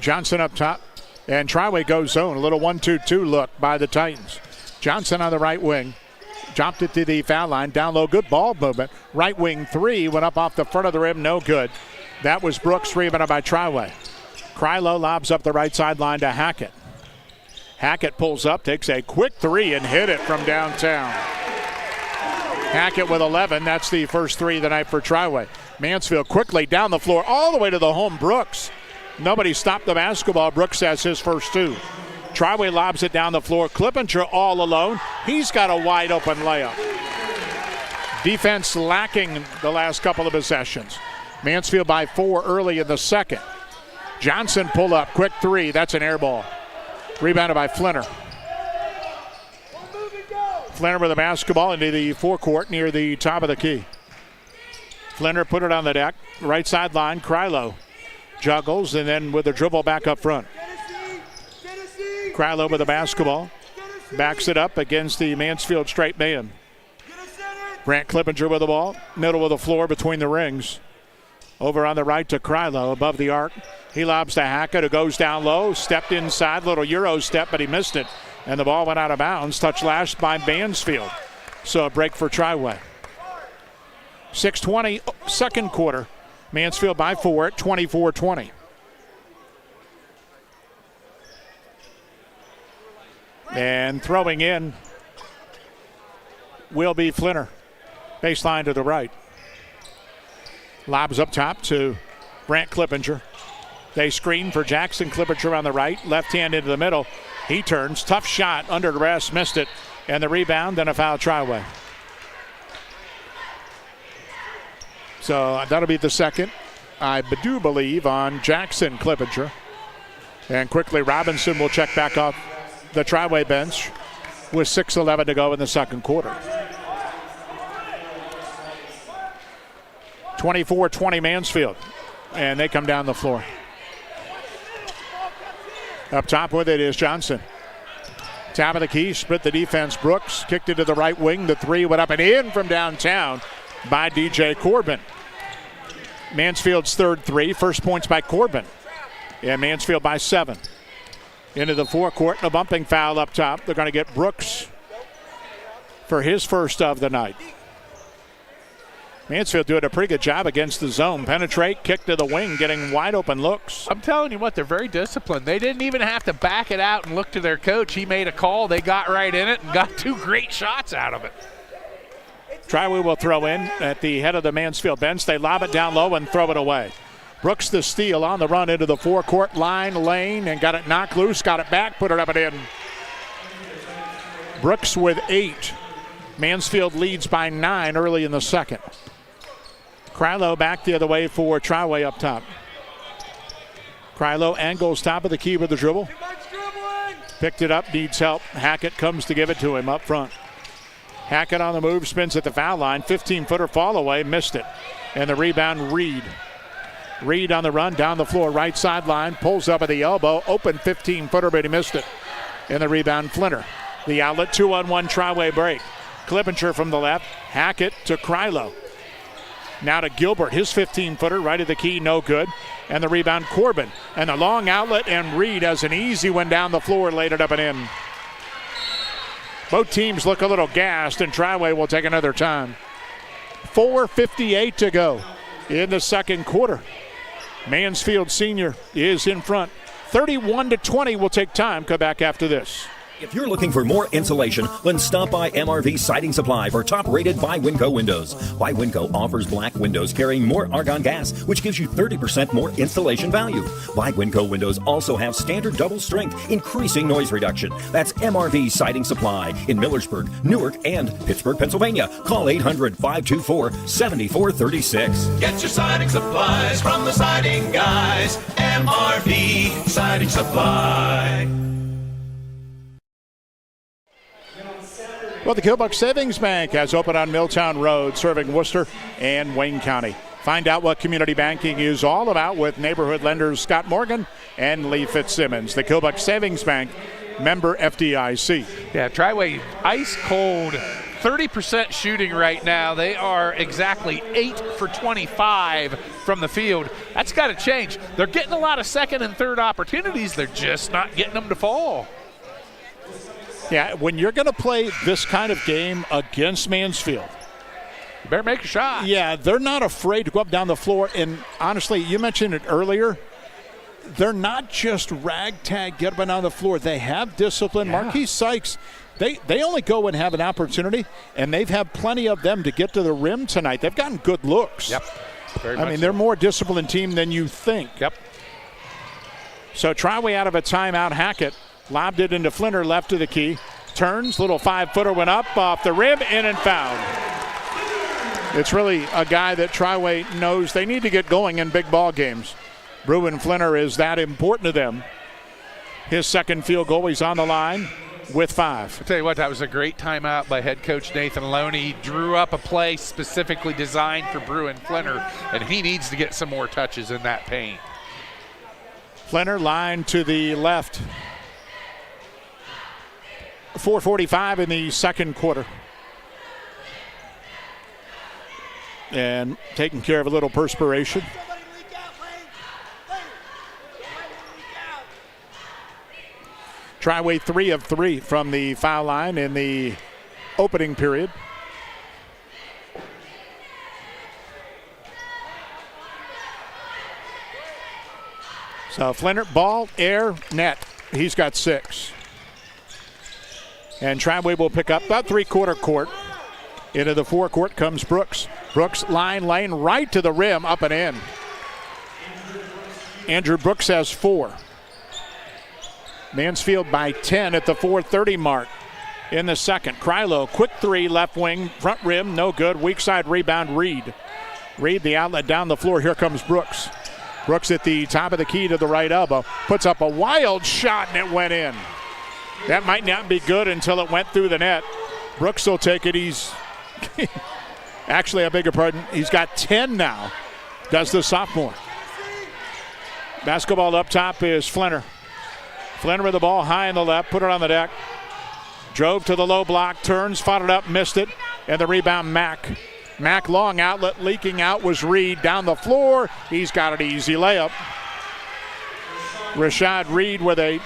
F: Johnson up top. And Triway goes zone. A little 1-2-2 look by the Titans. Johnson on the right wing. Dropped it to the foul line. Down low. Good ball movement. Right wing 3 went up off the front of the rim. No good. That was Brooks, rebounded by Triway. Krylo lobs up the right sideline to Hackett. Hackett pulls up, takes a quick 3 and hit it from downtown. Hackett with 11. That's the first 3 of the night for Triway. Mansfield quickly down the floor all the way to the home. Brooks. Nobody stopped the basketball. Brooks has his first 2. Triway lobs it down the floor. Clippinger all alone. He's got a wide open layup. Defense lacking the last couple of possessions. Mansfield by 4 early in the second. Johnson pull up. Quick 3. That's an air ball. Rebounded by Flinner. Flinner with the basketball into the forecourt near the top of the key. Flinner put it on the deck. Right sideline, Krylo juggles and then with a dribble back up front. Krylo with the basketball. Backs it up against the Mansfield straight man. Brant Clippinger with the ball. Middle of the floor between the rings. Over on the right to Krylo above the arc. He lobs to Hackett, who goes down low. Stepped inside, little Euro step, but he missed it. And the ball went out of bounds. Touch lashed by Mansfield. So a break for Triway. 6:20, second quarter. Mansfield by 4 at 24-20. And throwing in will be Flinner. Baseline to the right. Lobs up top to Brant Clippinger. They screen for Jackson. Clippinger on the right. Left hand into the middle. He turns. Tough shot. Under duress. Missed it. And the rebound and a foul Triway. So that'll be the second, I do believe, on Jackson Clippinger. And quickly, Robinson will check back off the Triway bench with 6:11 to go in the second quarter. 24-20 Mansfield, and they come down the floor. Up top with it is Johnson. Top of the key, split the defense. Brooks kicked it to the right wing. The three went up and in from downtown by DJ Corbin. Mansfield's third three. First points by Corbin. And Mansfield by 7. Into the forecourt, and a bumping foul up top. They're going to get Brooks for his first of the night. Mansfield doing a pretty good job against the zone. Penetrate, kick to the wing, getting wide open looks.
O: I'm telling you what, they're very disciplined. They didn't even have to back it out and look to their coach. He made a call. They got right in it and got 2 great shots out of it.
F: Triway will throw in at the head of the Mansfield bench. They lob it down low and throw it away. Brooks the steal on the run into the forecourt line lane and got it knocked loose, got it back, put it up and in. Brooks with 8. Mansfield leads by 9 early in the second. Krylo back the other way for Triway up top. Krylo angles top of the key with the dribble. Picked it up, needs help. Hackett comes to give it to him up front. Hackett on the move, spins at the foul line. 15-footer fall away, missed it. And the rebound, Reed. Reed on the run, down the floor, right sideline, pulls up at the elbow. Open 15-footer, but he missed it. And the rebound, Flinter. The outlet, 2-on-1 Triway break. Klippinger from the left. Hackett to Krylo. Now to Gilbert, his 15-footer, right at the key, no good. And the rebound, Corbin. And the long outlet, and Reed has an easy one down the floor, laid it up and in. Both teams look a little gassed, and Triway will take another time. 4:58 to go in the second quarter. Mansfield Sr. is in front. 31-20 will take time. Come back after this.
H: If you're looking for more insulation, then stop by MRV Siding Supply for top-rated by Winco windows. By Winco offers black windows carrying more argon gas, which gives you 30% more installation value. By Winco windows also have standard double strength, increasing noise reduction. That's MRV Siding Supply in Millersburg, Newark, and Pittsburgh, Pennsylvania. Call 800-524-7436.
G: Get your siding supplies from the siding guys. MRV Siding Supply.
F: Well, the Killbuck Savings Bank has opened on Milltown Road, serving Worcester and Wayne County. Find out what community banking is all about with neighborhood lenders Scott Morgan and Lee Fitzsimmons. The Killbuck Savings Bank, member FDIC.
O: Yeah, Triway ice cold, 30% shooting right now. They are exactly 8 for 25 from the field. That's got to change. They're getting a lot of second and third opportunities. They're just not getting them to fall.
F: Yeah, when you're going to play this kind of game against Mansfield,
O: you better make a shot.
F: Yeah, they're not afraid to go up down the floor. And honestly, you mentioned it earlier, they're not just ragtag, get up and down the floor. They have discipline. Yeah. Marquis Sykes, they only go and have an opportunity, and they've had plenty of them to get to the rim tonight. They've gotten good looks.
O: Yep.
F: They're a more disciplined team than you think.
O: Yep.
F: So Triway out of a timeout. Hackett lobbed it into Flinter, left of the key. Turns, little 5-footer went up off the rim, in and fouled. It's really a guy that Triway knows they need to get going in big ball games. Bruin Flinter is that important to them. His second field goal, he's on the line with 5.
O: I'll tell you what, that was a great timeout by head coach Nathan Loney. He drew up a play specifically designed for Bruin Flinter, and he needs to get some more touches in that paint.
F: Flinter line to the left. 4:45 in the second quarter. And taking care of a little perspiration. Triway 3 of 3 from the foul line in the opening period. So Flinter, ball, air, net. He's got 6. And Triway will pick up about three-quarter court. Into the forecourt comes Brooks. Brooks line lane right to the rim, up and in. Andrew Brooks has 4. Mansfield by 10 at the 4:30 mark in the second. Krylo, quick 3, left wing, front rim, no good. Weak side rebound, Reed. Reed, the outlet down the floor. Here comes Brooks. Brooks at the top of the key to the right elbow. Puts up a wild shot, and it went in. That might not be good until it went through the net. Brooks will take it. He's actually, I beg your pardon, he's got 10 now, does the sophomore. Basketball up top is Flinner. Flinner with the ball high in the left, put it on the deck. Drove to the low block, turns, fought it up, missed it, and the rebound Mack. Mack long outlet, leaking out was Reed down the floor. He's got an easy layup. Rashad Reed with a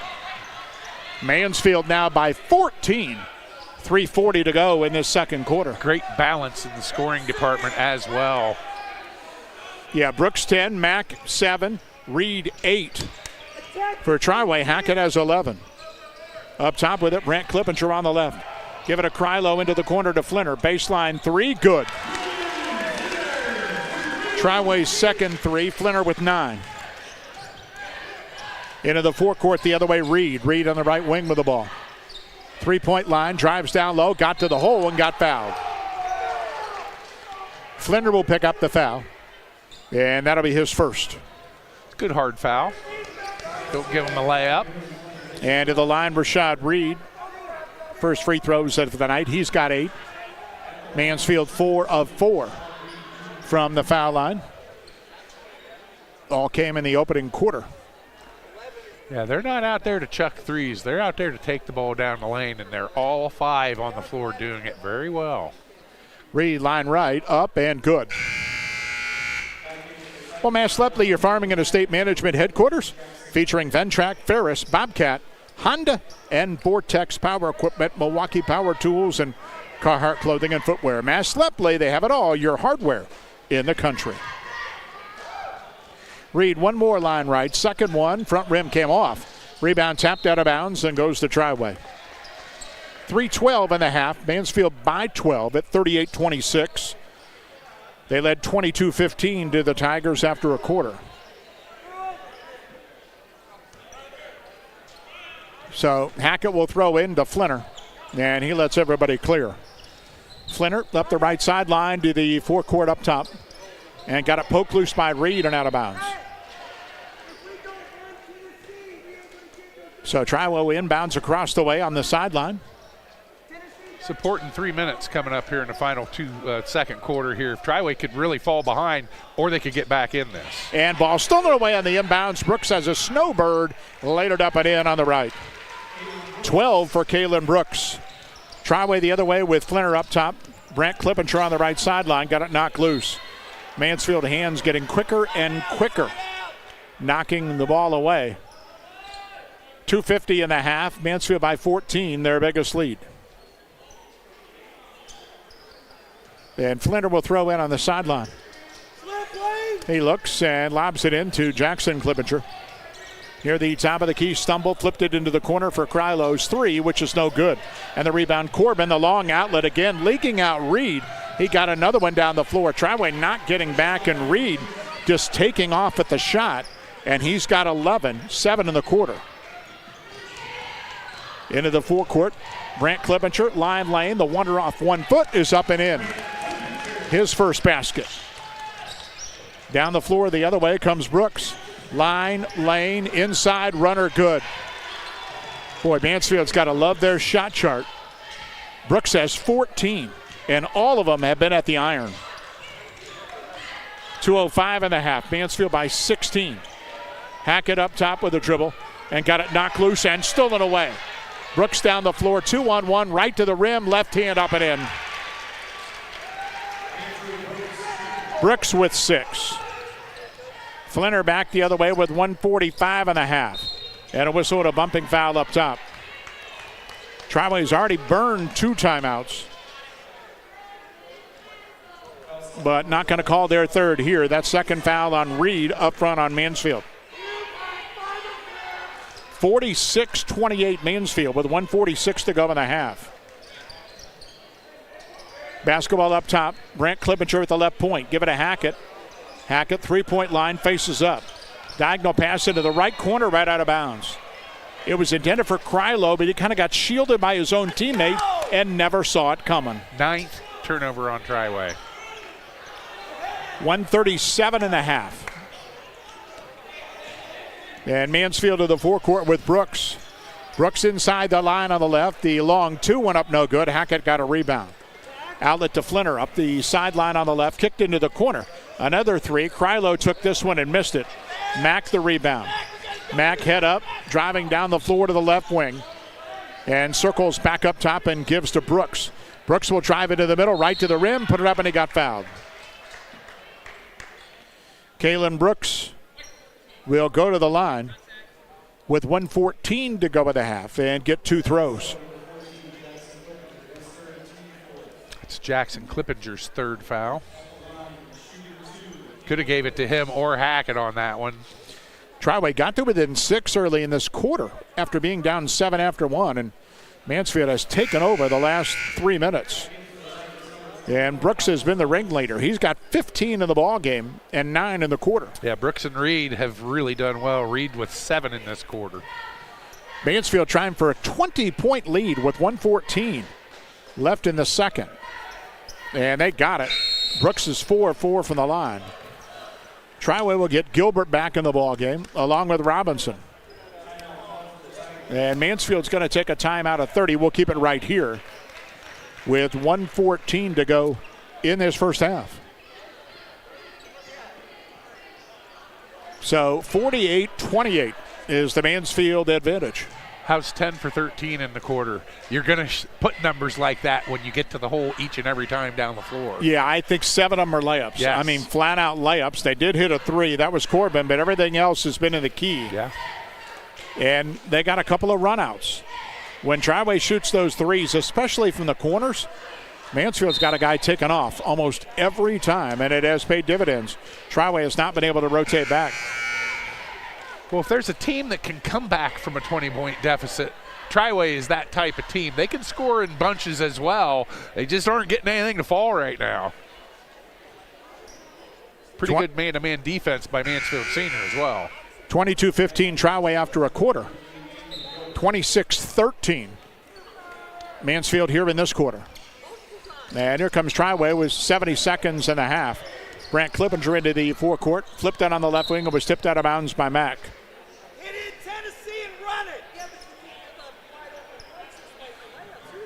F: Mansfield now by 14. 3:40 to go in this second quarter.
O: Great balance in the scoring department as well.
F: Yeah, Brooks 10, Mack 7, Reed 8. For Triway, Hackett has 11. Up top with it, Brant Clippinger on the left. Give it to Krylo into the corner to Flinner. Baseline 3, good. Triway's second 3, Flinner with 9. Into the forecourt the other way, Reed. Reed on the right wing with the ball. 3-point line, drives down low, got to the hole and got fouled. Flinner will pick up the foul, and that'll be his first.
O: Good hard foul. Don't give him a layup.
F: And to the line, Rashad Reed. First free throws of the night. He's got 8. Mansfield 4 of 4 from the foul line. All came in the opening quarter.
O: Yeah, they're not out there to chuck threes. They're out there to take the ball down the lane, and they're all 5 on the floor doing it very well.
F: Reed, line right, up and good. Well, Mass Lepley, your farming and estate management headquarters, featuring Ventrac, Ferris, Bobcat, Honda, and Vortex Power Equipment, Milwaukee Power Tools, and Carhartt Clothing and Footwear. Mass Lepley, they have it all, your hardware in the country. Reed, one more line right, second one, front rim came off. Rebound tapped out of bounds and goes to Triway. 3:12 in the half, Mansfield by 12 at 38-26. They led 22-15 to the Tigers after a quarter. So Hackett will throw in to Flinner, and he lets everybody clear. Flinner up the right sideline to the forecourt up top, and got it poked loose by Reed and out of bounds. So Triway inbounds across the way on the sideline.
O: It's important 3 minutes coming up here in the final second quarter here. If Triway could really fall behind, or they could get back in this.
F: And ball stolen away on the inbounds. Brooks has a snowbird, laid it up and in on the right. 12 for Kalen Brooks. Triway the other way with Flinner up top. Brant Clippinger on the right sideline, got it knocked loose. Mansfield hands getting quicker and quicker, knocking the ball away. 2:50 in the half, Mansfield by 14, their biggest lead. And Flinner will throw in on the sideline. He looks and lobs it into Jackson Clippinger. Near the top of the key, stumble, flipped it into the corner for Krylo's 3, which is no good. And the rebound, Corbin, the long outlet again, leaking out Reed. He got another one down the floor. Triway not getting back, and Reed just taking off at the shot. And he's got 11, 7 in the quarter. Into the forecourt, Brant Clippinger, line lane. The wonder off 1 foot is up and in. His first basket. Down the floor the other way comes Brooks. Line, lane, inside, runner, good. Boy, Mansfield's got to love their shot chart. Brooks has 14, and all of them have been at the iron. 2:05 in the half, Mansfield by 16. Hackett up top with a dribble, and got it knocked loose and stolen away. Brooks down the floor, 2-on-1, right to the rim, left hand up and in. Brooks with 6. Flinner back the other way with 1:45 in the half. And a whistle and a bumping foul up top. Triway's already burned 2 timeouts, but not going to call their third here. That second foul on Reed up front on Mansfield. 46-28 Mansfield with 1:46 to go in the half. Basketball up top. Brant Clippinger at the left point. Give it to Hackett. Hackett, 3-point line, faces up. Diagonal pass into the right corner, right out of bounds. It was intended for Krylo, but he kind of got shielded by his own teammate and never saw it coming.
O: 9th turnover on Triway.
F: 1:37 in the half. And Mansfield to the forecourt with Brooks. Brooks inside the line on the left. The long 2 went up no good. Hackett got a rebound. Outlet to Flinner up the sideline on the left. Kicked into the corner. Another 3. Krylo took this one and missed it. Mack the rebound. Mack head up, driving down the floor to the left wing. And circles back up top and gives to Brooks. Brooks will drive into the middle, right to the rim, put it up, and he got fouled. Kalen Brooks will go to the line with 1:14 to go in the half and get 2 throws.
O: It's Jackson Clippinger's 3rd foul. Could have gave it to him or Hackett on that one.
F: Triway got to within 6 early in this quarter after being down 7 after 1, and Mansfield has taken over the last 3 minutes. And Brooks has been the ringleader. He's got 15 in the ball game and 9 in the quarter.
O: Yeah, Brooks and Reed have really done well. Reed with 7 in this quarter.
F: Mansfield trying for a 20-point lead with 1:14 left in the second. And they got it. Brooks is 4-4 from the line. Triway will get Gilbert back in the ball game along with Robinson. And Mansfield's going to take a timeout of 30. We'll keep it right here with 1:14 to go in this first half. So 48-28 is the Mansfield advantage.
O: How's 10 for 13 in the quarter? You're going to put numbers like that when you get to the hole each and every time down the floor.
F: Yeah, I think 7 of them are layups.
O: Yes.
F: I mean, flat-out layups. They did hit a 3. That was Corbin, but everything else has been in the key.
O: Yeah.
F: And they got a couple of runouts. When Triway shoots those 3s, especially from the corners, Mansfield's got a guy taking off almost every time, and it has paid dividends. Triway has not been able to rotate back.
O: Well, if there's a team that can come back from a 20-point deficit, Triway is that type of team. They can score in bunches as well. They just aren't getting anything to fall right now. Pretty good man-to-man defense by Mansfield Sr. as well.
F: 22-15 Triway after a quarter. 26-13 Mansfield here in this quarter. And here comes Triway with 70 seconds and a half. Grant Clippinger into the forecourt. Flipped out on the left wing and was tipped out of bounds by Mack.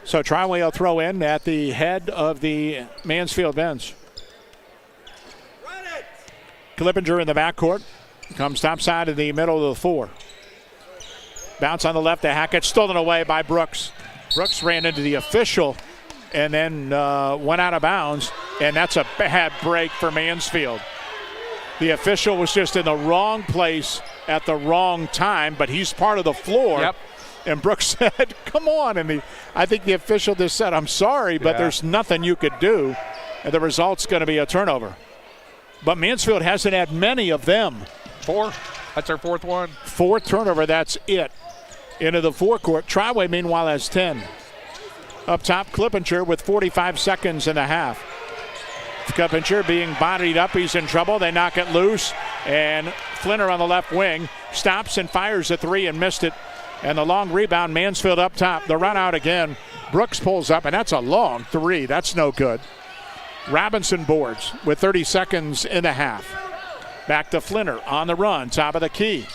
F: So Triway will throw in at the head of the Mansfield bench. Clippinger in the backcourt. Comes topside in the middle of the floor. Bounce on the left to Hackett. Stolen away by Brooks. Brooks ran into the official and then went out of bounds. And that's a bad break for Mansfield. The official was just in the wrong place at the wrong time, but he's part of the floor.
O: Yep.
F: And Brooks said, come on. And I think the official just said, I'm sorry, but there's nothing you could do. And the result's going to be a turnover. But Mansfield hasn't had many of them.
O: 4. That's our 4th one.
F: 4th turnover, that's it. Into the forecourt. Triway, meanwhile, has 10. Up top, Clippinger with 45 seconds and a half. Clippinger being bodied up. He's in trouble. They knock it loose. And Flinner on the left wing stops and fires a 3 and missed it. And the long rebound, Mansfield up top. The run out again. Brooks pulls up, and that's a long 3. That's no good. Robinson boards with 30 seconds and a half. Back to Flinner on the run, top of the key.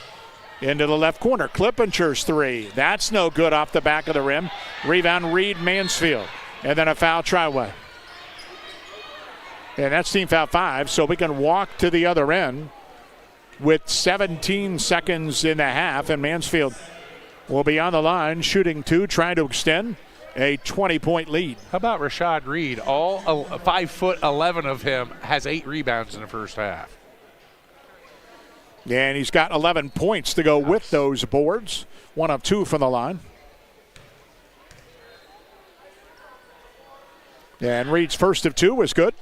F: Into the left corner, Clippinger's 3. That's no good off the back of the rim. Rebound, Reed, Mansfield. And then a foul, Triway. And that's team foul 5, so we can walk to the other end with 17 seconds and a half, and Mansfield will be on the line, shooting 2, trying to extend a 20-point lead.
O: How about Rashad Reed? All 5'11" of him has 8 rebounds in the first half.
F: And he's got 11 points to go with those boards. 1 of 2 from the line. And Reed's first of 2 was good.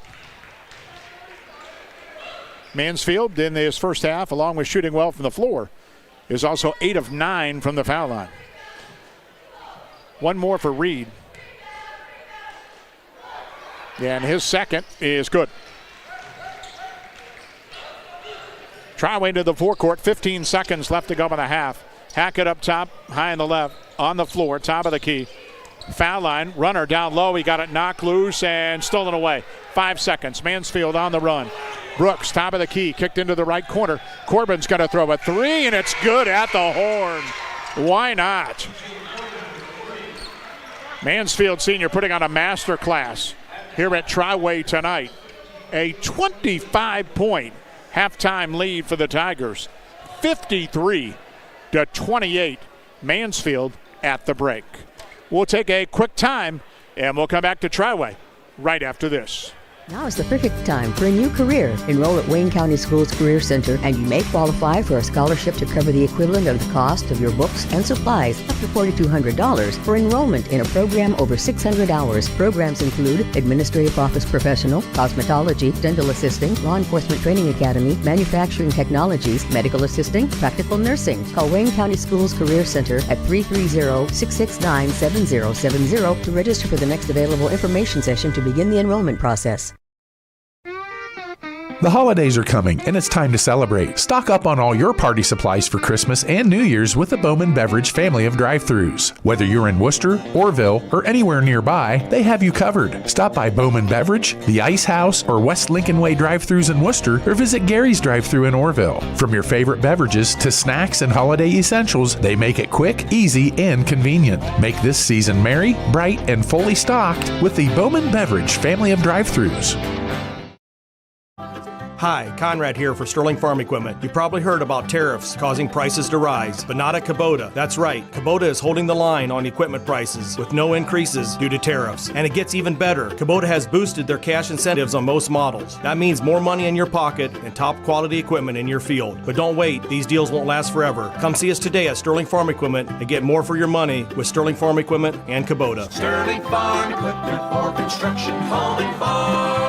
F: Mansfield in his first half, along with shooting well from the floor, is also 8 of 9 from the foul line. 1 more for Reed. And his second is good. Triway to the forecourt, 15 seconds left to go in the half. Hackett up top, high on the left, on the floor, top of the key. Foul line, runner down low, he got it knocked loose and stolen away. 5 seconds, Mansfield on the run. Brooks, top of the key, kicked into the right corner. Corbin's going to throw a three, and it's good at the horn. Why not? Mansfield Sr. putting on a master class here at Triway tonight. A 25-point halftime lead for the Tigers. 53-28. Mansfield at the break. We'll take a quick time, and we'll come back to Triway right after this.
I: Now is the perfect time for a new career. Enroll at Wayne County Schools Career Center and you may qualify for a scholarship to cover the equivalent of the cost of your books and supplies, up to $4,200 for enrollment in a program over 600 hours. Programs include Administrative Office Professional, Cosmetology, Dental Assisting, Law Enforcement Training Academy, Manufacturing Technologies, Medical Assisting, Practical Nursing. Call Wayne County Schools Career Center at 330-669-7070 to register for the next available information session to begin the enrollment process.
J: The holidays are coming, and it's time to celebrate. Stock up on all your party supplies for Christmas and New Year's with the Bowman Beverage family of drive-thrus. Whether you're in Worcester, Orville, or anywhere nearby, they have you covered. Stop by Bowman Beverage, the Ice House, or West Lincoln Way drive-thrus in Worcester, or visit Gary's drive-thru in Orville. From your favorite beverages to snacks and holiday essentials, they make it quick, easy, and convenient. Make this season merry, bright, and fully stocked with the Bowman Beverage family of drive-thrus.
L: Hi, Conrad here for Sterling Farm Equipment. You probably heard about tariffs causing prices to rise, but not at Kubota. That's right, Kubota is holding the line on equipment prices with no increases due to tariffs. And it gets even better. Kubota has boosted their cash incentives on most models. That means more money in your pocket and top quality equipment in your field. But don't wait, these deals won't last forever. Come see us today at Sterling Farm Equipment and get more for your money with Sterling Farm Equipment and Kubota.
G: Sterling Farm Equipment for construction, home, and farm.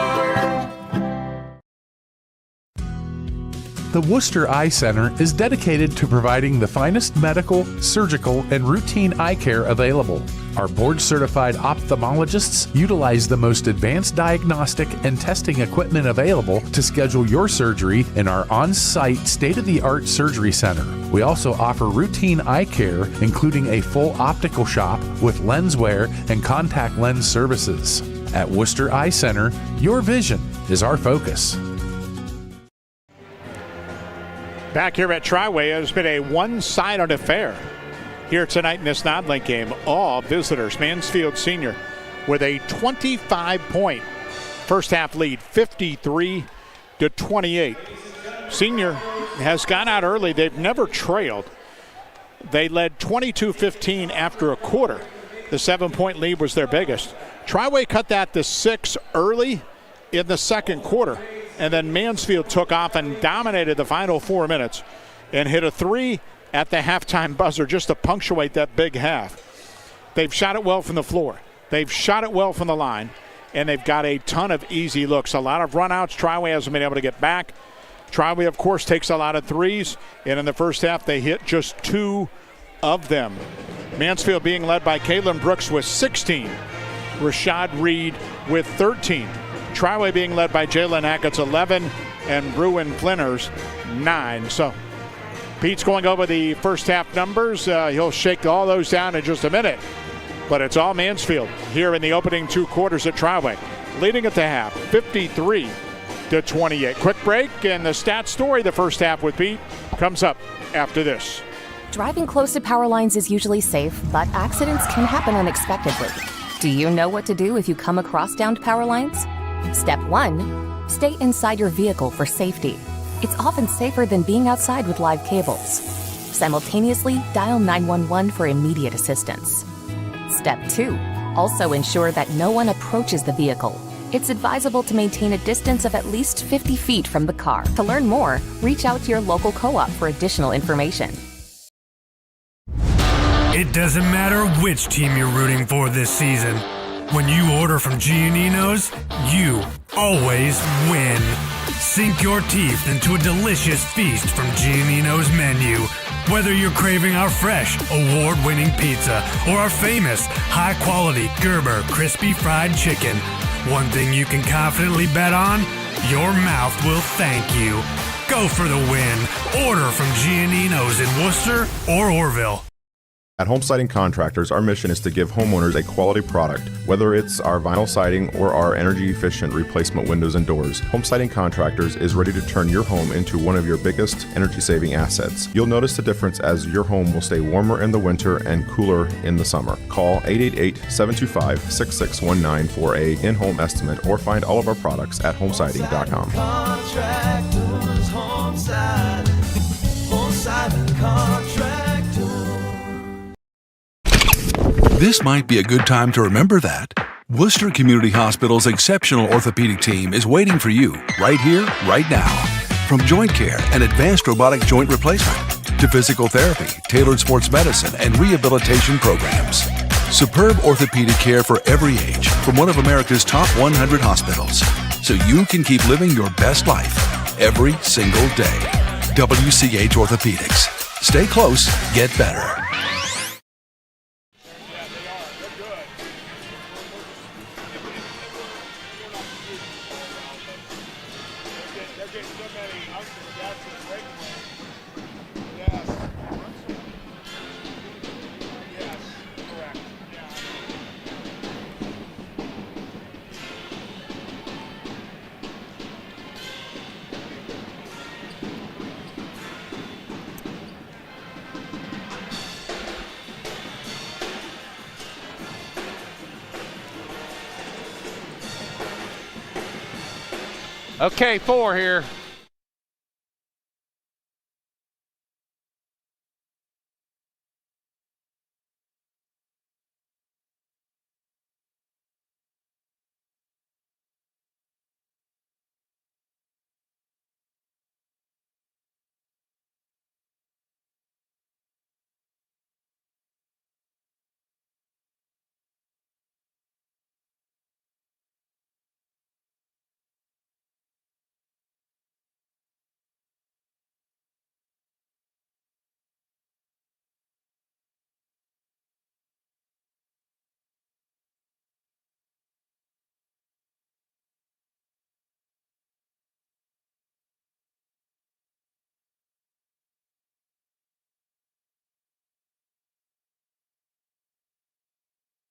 J: The Worcester Eye Center is dedicated to providing the finest medical, surgical, and routine eye care available. Our board-certified ophthalmologists utilize the most advanced diagnostic and testing equipment available to schedule your surgery in our on-site state-of-the-art surgery center. We also offer routine eye care, including a full optical shop with lens wear and contact lens services. At Worcester Eye Center, your vision is our focus.
F: Back here at Triway, it has been a one-sided affair here tonight in this non-link game. All visitors. Mansfield Sr. with a 25-point first-half lead, 53-28. Senior has gone out early. They've never trailed. They led 22-15 after a quarter. The 7-point lead was their biggest. Triway cut that to 6 early in the second quarter. And then Mansfield took off and dominated the final 4 minutes and hit a 3 at the halftime buzzer just to punctuate that big half. They've shot it well from the floor. They've shot it well from the line. And they've got a ton of easy looks. A lot of runouts. Triway hasn't been able to get back. Triway, of course, takes a lot of threes. And in the first half, they hit just 2 of them. Mansfield being led by Kalen Brooks with 16. Rashad Reed with 13. Triway being led by Jalen Hackett's 11 and Bruin Flinner's 9. So Pete's going over the first half numbers. He'll shake all those down in just a minute. But it's all Mansfield here in the opening 2 quarters at Triway. Leading at the half, 53-28. Quick break, and the stat story, the first half with Pete, comes up after this.
M: Driving close to power lines is usually safe, but accidents can happen unexpectedly. Do you know what to do if you come across downed power lines? Step 1, stay inside your vehicle for safety. It's often safer than being outside with live cables. Simultaneously, dial 911 for immediate assistance. Step 2, also ensure that no one approaches the vehicle. It's advisable to maintain a distance of at least 50 feet from the car. To learn more, reach out to your local co-op for additional information.
N: It doesn't matter which team you're rooting for this season. When you order from Giannino's, you always win. Sink your teeth into a delicious feast from Giannino's menu. Whether you're craving our fresh, award-winning pizza or our famous, high-quality Gerber crispy fried chicken, one thing you can confidently bet on, your mouth will thank you. Go for the win. Order from Giannino's in Worcester or Orville.
P: At Home Siding Contractors, our mission is to give homeowners a quality product, whether it's our vinyl siding or our energy-efficient replacement windows and doors. Home Siding Contractors is ready to turn your home into one of your biggest energy-saving assets. You'll notice the difference as your home will stay warmer in the winter and cooler in the summer. Call 888-725-6619 for a in-home estimate or find all of our products at homesiding.com.
G: Contractors, Home Siding Contractors.
Q: This might be a good time to remember that Worcester Community Hospital's exceptional orthopedic team is waiting for you right here, right now. From joint care and advanced robotic joint replacement to physical therapy, tailored sports medicine, and rehabilitation programs. Superb orthopedic care for every age from one of America's top 100 hospitals, so you can keep living your best life every single day. WCH Orthopedics. Stay close, get better.
O: Okay, 4 here.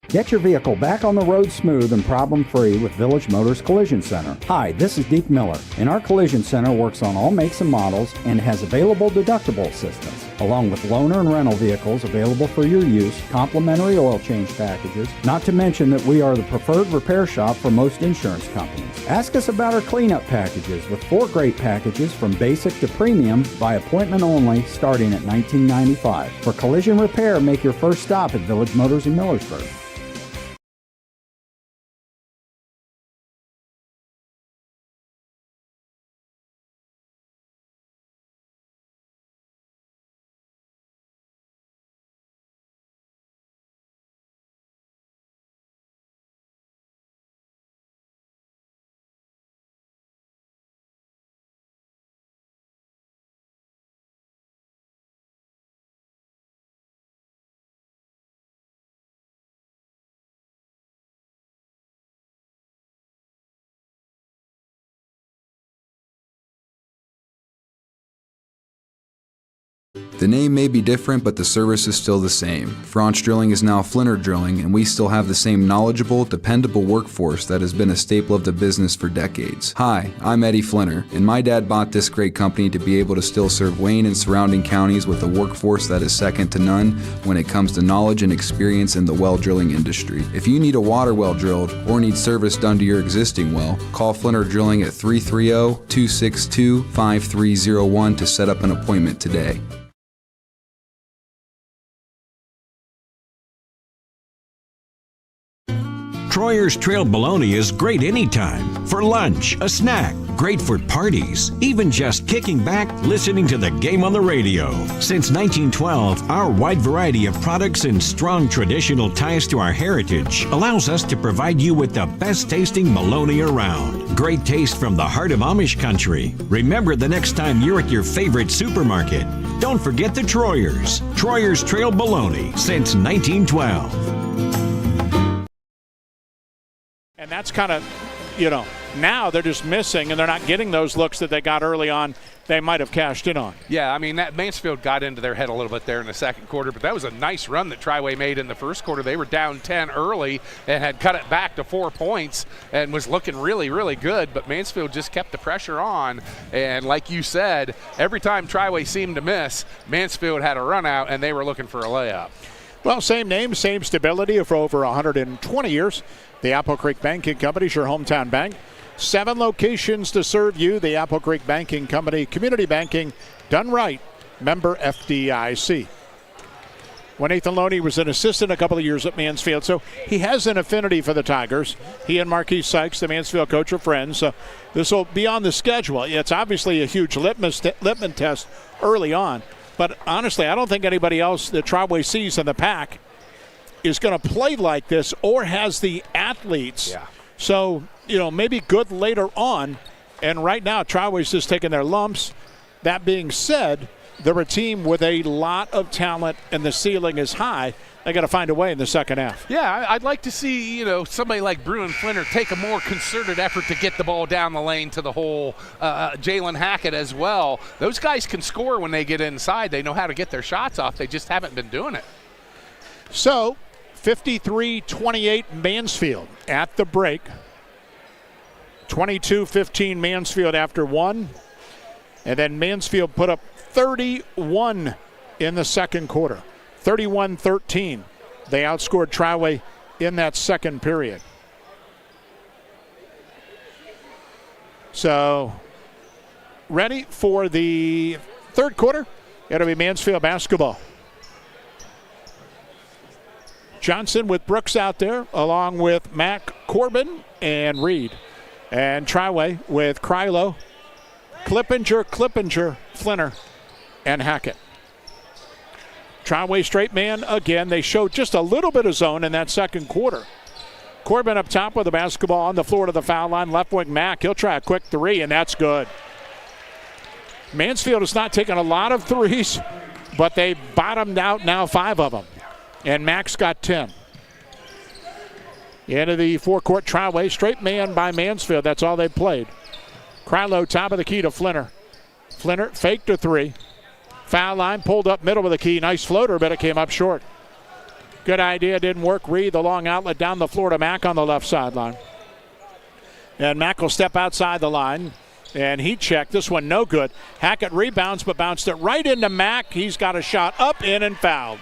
S: Get your vehicle back on the road smooth and problem-free with Village Motors Collision Center. Hi, this is Deke Miller, and our Collision Center works on all makes and models and has available deductible assistance, along with loaner and rental vehicles available for your use, complimentary oil change packages, not to mention that we are the preferred repair shop for most insurance companies. Ask us about our cleanup packages with 4 great packages from basic to premium by appointment only starting at $19.95. For collision repair, make your first stop at Village Motors in Millersburg.
A: The name may be different, but the service is still the same. Franch Drilling is now Flinner Drilling, and we still have the same knowledgeable, dependable workforce that has been a staple of the business for decades. Hi, I'm Eddie Flinner, and my dad bought this great company to be able to still serve Wayne and surrounding counties with a workforce that is second to none when it comes to knowledge and experience in the well drilling industry. If you need a water well drilled or need service done to your existing well, call Flinner Drilling at 330-262-5301 to set up an appointment today.
B: Troyer's Trail Bologna is great anytime. For lunch, a snack, great for parties, even just kicking back, listening to the game on the radio. Since 1912, our wide variety of products and strong traditional ties to our heritage allows us to provide you with the best tasting bologna around. Great taste from the heart of Amish country. Remember the next time you're at your favorite supermarket, don't forget the Troyers. Troyer's Trail Bologna since 1912.
F: And that's kind of now they're just missing and they're not getting those looks that they got early on they might have cashed in on.
O: Yeah, I mean, that Mansfield got into their head a little bit there in the second quarter, but that was a nice run that Triway made in the first quarter. They were down 10 early and had cut it back to 4 points and was looking really, really good, but Mansfield just kept the pressure on. And like you said, every time Triway seemed to miss, Mansfield had a run out and they were looking for a layup.
F: Well, same name, same stability for over 120 years. The Apple Creek Banking Company is your hometown bank. 7 locations to serve you. The Apple Creek Banking Company, community banking done right. Member FDIC. When Nathan Loney was an assistant a couple of years at Mansfield, so he has an affinity for the Tigers. He and Marquise Sykes, the Mansfield coach, are friends. So this will be on the schedule. It's obviously a huge litmus test early on. But honestly, I don't think anybody else that Triway sees in the pack is going to play like this or has the athletes.
O: Yeah.
F: So, maybe good later on. And right now, Triway's just taking their lumps. That being said, they're a team with a lot of talent and the ceiling is high. They got to find a way in the second half.
O: Yeah, I'd like to see, somebody like Bruin Flinner take a more concerted effort to get the ball down the lane to the hole. Jalen Hackett as well. Those guys can score when they get inside. They know how to get their shots off. They just haven't been doing it.
F: So, 53-28 Mansfield at the break. 22-15 Mansfield after one. And then Mansfield put up 31 in the second quarter. 31-13. They outscored Triway in that second period. So, ready for the third quarter. It'll be Mansfield basketball. Johnson with Brooks out there, along with Mac, Corbin, and Reed. And Triway with Krylo, Clippinger, Flinner, and Hackett. Triway straight man again. They showed just a little bit of zone in that second quarter. Corbin up top with the basketball on the floor to the foul line. Left wing Mac. He'll try a quick three, and that's good. Mansfield has not taken a lot of threes, but they bottomed out now 5 of them. And Mac's got 10. Into the forecourt, Triway. Straight man by Mansfield. That's all they've played. Krylo, top of the key to Flinner. Flinner faked a three. Foul line, pulled up middle with the key. Nice floater, but it came up short. Good idea, didn't work. Reed, the long outlet down the floor to Mack on the left sideline. And Mack will step outside the line. And he checked. This one no good. Hackett rebounds, but bounced it right into Mack. He's got a shot up, in, and fouled.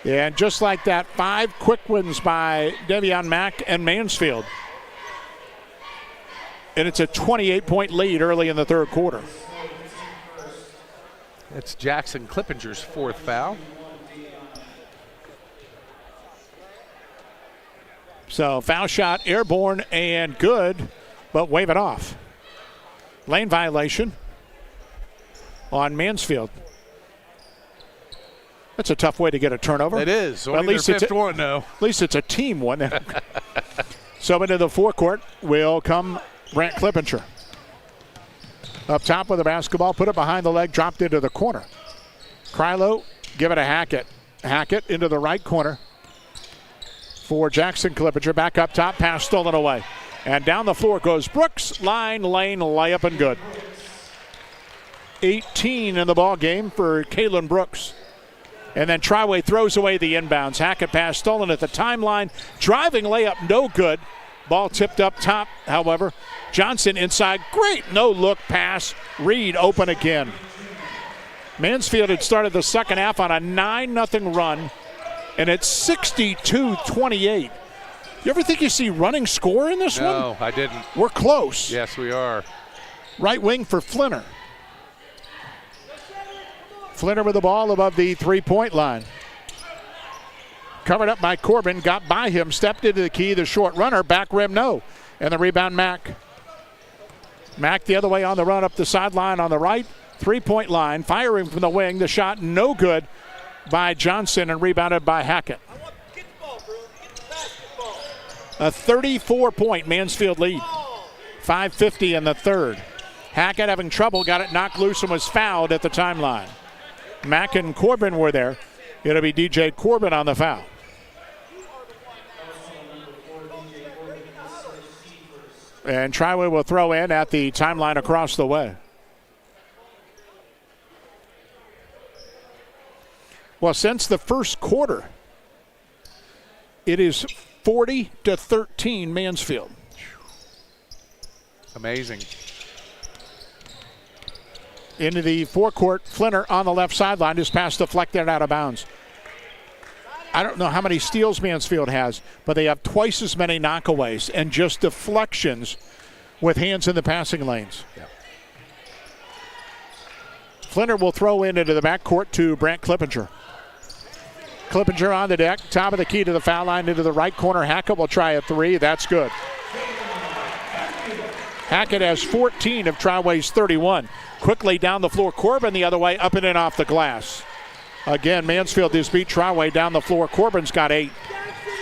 F: And just like that, 5 quick wins by Devion Mack and Mansfield. And it's a 28-point lead early in the third quarter.
O: It's Jackson Clippinger's 4th foul.
F: So foul shot, airborne and good, but wave it off. Lane violation on Mansfield. That's a tough way to get a turnover.
O: It is.
F: Well, at least it's
O: one, no.
F: At least it's a team one. So into the forecourt will come Brant Clippinger. Up top with the basketball, put it behind the leg, dropped into the corner. Krylo, give it to Hackett. Hackett into the right corner for Jackson Clippinger. Back up top, pass stolen away. And down the floor goes Brooks. Line, lane, layup, and good. 18 in the ball game for Kalen Brooks. And then Triway throws away the inbounds. Hackett pass stolen at the timeline. Driving layup, no good. Ball tipped up top, however. Johnson inside. Great no-look pass. Reed open again. Mansfield had started the second half on a 9-0 run, and it's 62-28. You ever think you see running score in this one?
O: No, I didn't.
F: We're close.
O: Yes, we are.
F: Right wing for Flinner. Flinner with the ball above the three-point line. Covered up by Corbin, got by him, stepped into the key, the short runner, back rim, no. And the rebound, Mack. Mack the other way on the run up the sideline on the right, three-point line, firing from the wing. The shot no good by Johnson and rebounded by Hackett. A 34-point Mansfield lead. 5:50 in the third. Hackett having trouble, got it knocked loose and was fouled at the timeline. Mack and Corbin were there. It'll be DJ Corbin on the foul. And Triway will throw in at the timeline across the way. Well, since the first quarter, it is 40-13 Mansfield.
O: Amazing.
F: Into the forecourt, Flinner on the left sideline. His pass deflected out of bounds. I don't know how many steals Mansfield has, but they have twice as many knockaways and just deflections with hands in the passing lanes.
O: Yeah.
F: Flinner will throw into the backcourt to Brant Clippinger. Clippinger on the deck, top of the key to the foul line into the right corner. Hackett will try a three. That's good. Hackett has 14 of Triway's 31. Quickly down the floor. Corbin the other way, up and in off the glass. Again, Mansfield has beat Triway down the floor. Corbin's got 8.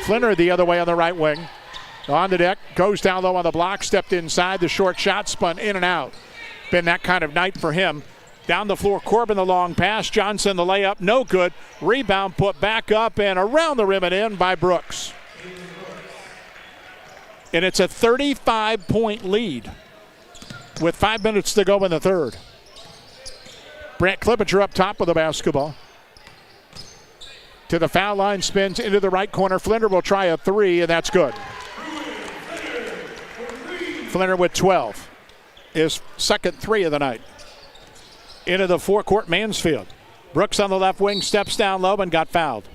F: Flinner the other way on the right wing. On the deck, goes down low on the block, stepped inside. The short shot spun in and out. Been that kind of night for him. Down the floor, Corbin the long pass. Johnson the layup, no good. Rebound put back up and around the rim and in by Brooks. And it's a 35-point lead with 5 minutes to go in the third. Brant Clippinger up top with the basketball. To the foul line, spins into the right corner. Flinner will try a three, and that's good. Flinner with 12. His second three of the night. Into the forecourt, Mansfield. Brooks on the left wing, steps down low and got fouled.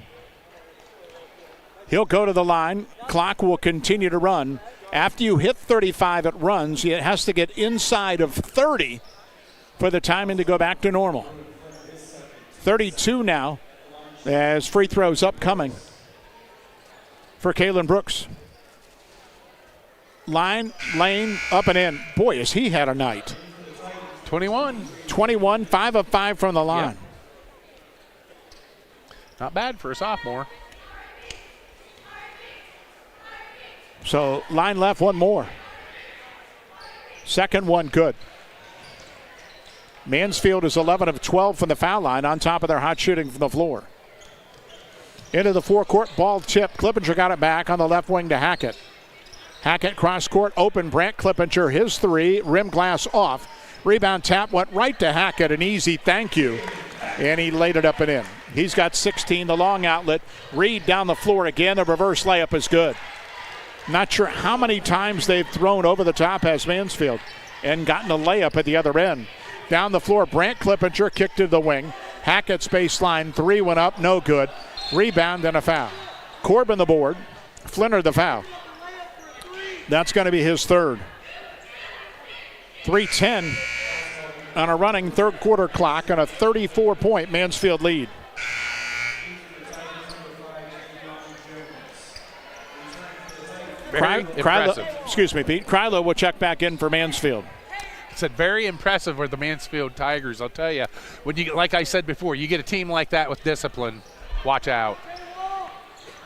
F: He'll go to the line. Clock will continue to run. After you hit 35, it runs. It has to get inside of 30 for the timing to go back to normal. 32 now as free throws upcoming for Kalen Brooks. Line, lane, up and in. Boy, has he had a night. 21, 5 of 5 from the line.
O: Yeah. Not bad for a sophomore.
F: So line left, one more. Second one good. Mansfield is 11 of 12 from the foul line on top of their hot shooting from the floor. Into the forecourt, ball tip. Clippinger got it back on the left wing to Hackett. Hackett cross court, open. Brant Clippinger, his three, rim glass off. Rebound tap went right to Hackett, an easy thank you, and he laid it up and in. He's got 16, the long outlet. Reed down the floor again, the reverse layup is good. Not sure how many times they've thrown over the top as Mansfield and gotten a layup at the other end. Down the floor, Brant Clippinger kicked to the wing. Hackett's baseline, three went up, no good. Rebound and a foul. Corbin the board, Flinner the foul. That's going to be his third. 3:10 on a running third quarter clock and a 34-point Mansfield lead.
O: Very impressive.
F: Excuse me, Pete. Krylo will check back in for Mansfield.
O: I said very impressive with the Mansfield Tigers. I'll tell you, when you, like I said before, you get a team like that with discipline, watch out.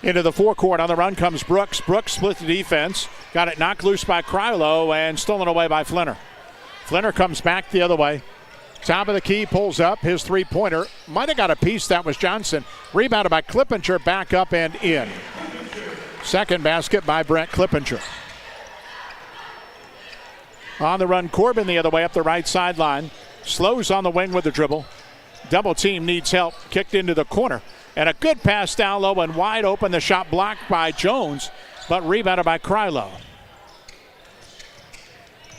F: Into the forecourt on the run comes Brooks. Brooks split the defense. Got it knocked loose by Krylo and stolen away by Flinner. Flinner comes back the other way. Top of the key, pulls up. His three-pointer might have got a piece. That was Johnson. Rebounded by Clippinger, back up and in. Second basket by Brant Clippinger. On the run, Corbin the other way up the right sideline. Slows on the wing with the dribble. Double team needs help. Kicked into the corner. And a good pass down low and wide open. The shot blocked by Jones, but rebounded by Krylo.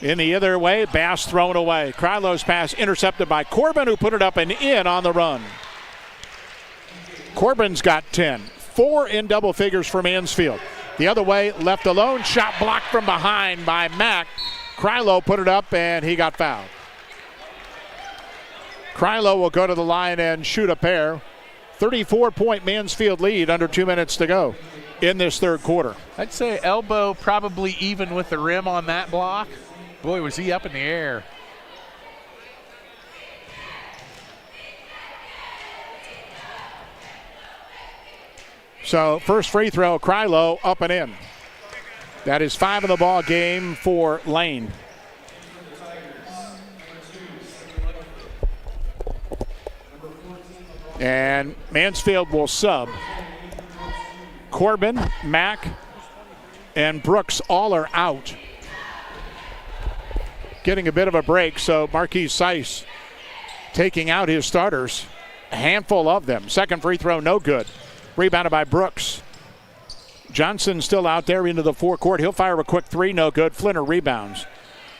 F: In the other way, Bass thrown away. Krylo's pass intercepted by Corbin, who put it up and in on the run. Corbin's got 10. 4 in double figures for Mansfield. The other way, left alone. Shot blocked from behind by Mack. Krylo put it up and he got fouled. Krylo will go to the line and shoot a pair. 34-point Mansfield lead under 2 minutes to go in this third quarter.
O: I'd say elbow probably even with the rim on that block. Boy, was he up in the air.
F: So first free throw, Krylo up and in. That is 5 in the ball game for Lane. And Mansfield will sub. Corbin, Mack, and Brooks all are out. getting a bit of a break, so Marquise Seiss taking out his starters. A handful of them. Second free throw, no good. Rebounded by Brooks. Johnson still out there into the forecourt. He'll fire a quick three, no good. Flinner rebounds.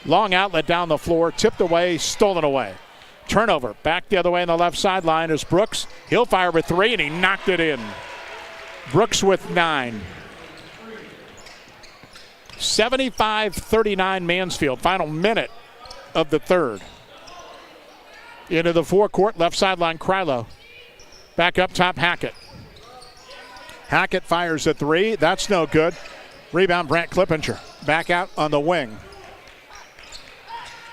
F: Long outlet down the floor, tipped away, stolen away. Turnover, back the other way on the left sideline is Brooks. He'll fire a three, and he knocked it in. Brooks with 9. 75-39 Mansfield. Final minute of the third. Into the forecourt, left sideline, Krylo. Back up top, Hackett. Hackett fires a three. That's no good. Rebound, Brant Clippinger. Back out on the wing.